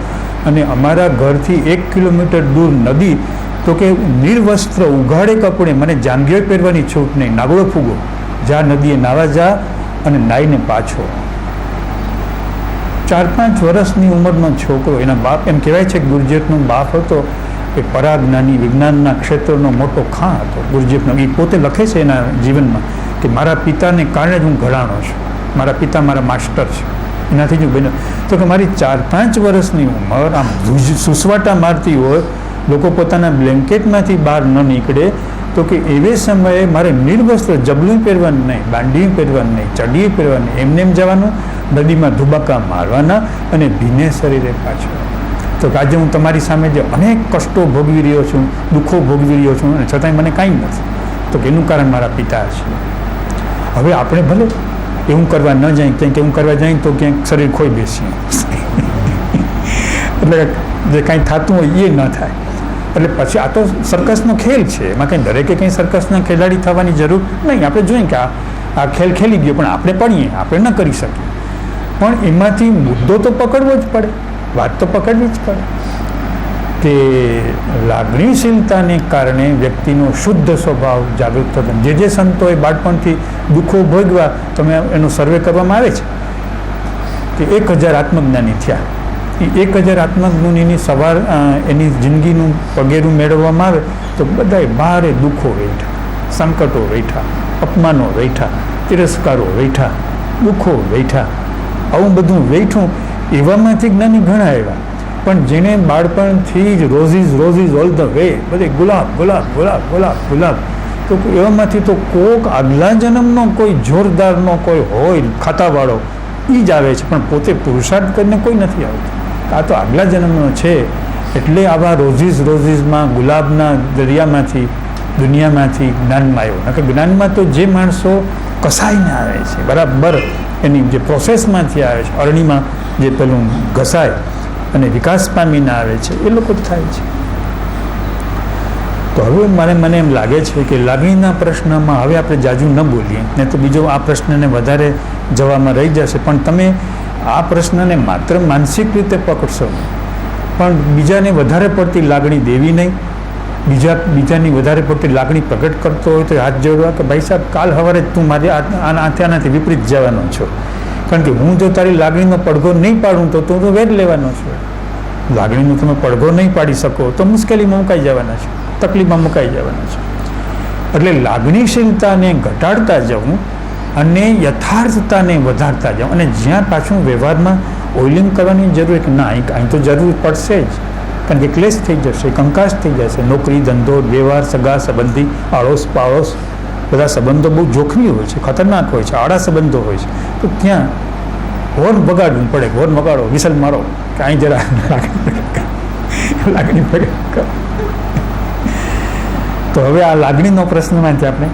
અને અમારા ઘરથી 1 કિલોમીટર દૂર નદી. તો કે નિર્વસ્ત્ર ઉઘાડે કપડે, મને જાંઘીઓ પહેરવાની છૂટ નહીં, નાગડો ફૂગો, જા નદીએ નાવા જા અને નાઈને પાછો. 4-5 વર્ષની ઉંમરનો છોકરો, એના બાપ, એમ કહેવાય છે કે ગુરુજીનો બાપ હતો એ પરાજ્ઞાની વિજ્ઞાનના ક્ષેત્રનો મોટો ખાં હતો. ગુરુજીનો એ પોતે લખે છે એના જીવનમાં કે મારા પિતાને કારણે જ હું ઘડાણો છું, મારા પિતા મારા માસ્ટર છે, એનાથી જ હું બન્યો. તો કે મારી 4-5 વર્ષની ઉંમર આમ સુસવાટા મારતી હોય, લોકો પોતાના બ્લેન્કેટમાંથી બહાર ન નીકળે. તો કે એવે સમયે મારે નિર્વસ્ત્ર, જબલું પહેરવાનું નહીં, બાંડીયું પહેરવાનું નહીં, ચડીયું પહેરવાનું નહીં, એમને એમ જવાનું, નદીમાં ધુબાકા મારવાના અને ભીને શરીરે પાછળ. તો કે આજે હું તમારી સામે જે અનેક કષ્ટો ભોગવી રહ્યો છું, દુઃખો ભોગવી રહ્યો છું, અને છતાંય મને કાંઈ નથી. તો કે એનું કારણ મારા પિતા છે. હવે આપણે ભલે એવું કરવા ન જાય, ક્યાંક એવું કરવા જાય તો ક્યાંક શરીર ખોઈ બેસીએ, એટલે જે કાંઈ થતું હોય એ ન થાય. એટલે પછી આ તો સર્કસનો ખેલ છે, એમાં કંઈ દરેકે કંઈ સર્કસના ખેલાડી થવાની જરૂર નહીં. આપણે જોઈએ કે આ ખેલ ખેલી ગયો, પણ આપણે પડીએ, આપણે ન કરી શકીએ, પણ એમાંથી મુદ્દો તો પકડવો જ પડે, વાત તો પકડવી જ પડે કે લાગણીશીલતાને કારણે વ્યક્તિનો શુદ્ધ સ્વભાવ જાગૃત થતો. જે સંતોએ બાળપણથી દુઃખો ભોગવા, તમે એનો સર્વે કરવામાં આવે છે કે 1000 આત્મજ્ઞાની થયા. એ 1000 આત્મજ્ઞાનીની સવાર એની જિંદગીનું પગેરું મેળવવામાં આવે તો બધાએ ભારે દુઃખો વેઠા, સંકટો વેઠા, અપમાનો વેઠા, તિરસ્કારો વેઠા, દુઃખો વેઠા, આવું બધું વેઠું. એવામાંથી જ્ઞાની ઘણા આવ્યા, પણ જેને બાળપણથી જ રોઝીઝ ઓલ ધ વે, બધે ગુલાબ, તો એવામાંથી તો કોક આગલા જન્મનો કોઈ જોરદારનો કોઈ હોય ખાતાવાળો એ જ આવે છે, પણ પોતે પુરુષાર્થ કરીને કોઈ નથી આવતું. આ તો આગલા જન્મનો છે, એટલે આવા રોઝીઝમાં ગુલાબના દરિયામાંથી, દુનિયામાંથી જ્ઞાનમાં આવ્યો. નકર જ્ઞાનમાં તો જે માણસો કસાઈને આવે છે, બરાબર એની જે પ્રોસેસમાંથી આવે છે, અરણીમાં જે પેલું ઘસાય અને વિકાસ પામીને આવે છે, એ લોકો જ થાય છે. તો હવે મને એમ લાગે છે કે લાગણીના પ્રશ્નમાં હવે આપણે જાજુ ન બોલીએ, ને તો બીજો આ પ્રશ્નને વધારે જવામાં રહી જશે. પણ તમે આ પ્રશ્નને માત્ર માનસિક રીતે પકડશો નહીં, પણ બીજાને વધારે પડતી લાગણી દેવી નહીં. બીજાની વધારે પડતી લાગણી પ્રગટ કરતો હોય તો હાથ જોડવા કે ભાઈ સાહેબ, કાલ સવારે તું મારી આનાથી વિપરીત જવાનો છો, કારણ કે હું જો તારી લાગણીનો પડઘો નહીં પાડું તો તું તો વેર લેવાનો છો. લાગણીનો તમે પડઘો નહીં પાડી શકો તો મુશ્કેલીમાં મુકાઈ જવાના છો, તકલીફમાં મુકાઈ જવાના છો. એટલે લાગણીશીલતાને ઘટાડતા જવું અને યથાર્થતાને વધારતા જાઓ. અને જ્યાં પાછું વ્યવહારમાં ઓઇલિંગ કરવાની જરૂર કે ના, અહીં તો જરૂર પડશે જ, કારણ કે ક્લેશ થઈ જશે, કંકાસ થઈ જશે. નોકરી, ધંધો, વ્યવહાર, સગા સંબંધી, આડોશ પાડોશ, બધા સંબંધો બહુ જોખમી હોય છે, ખતરનાક હોય છે, આડા સંબંધો હોય છે. તો ત્યાં હોર્ન વગાડવું પડે, હોર્ન વગાડો, વિસલ મારો કે અહીં જરા લાગણી પ્રગટ કરો. તો હવે આ લાગણીનો પ્રશ્નમાંથી આપણે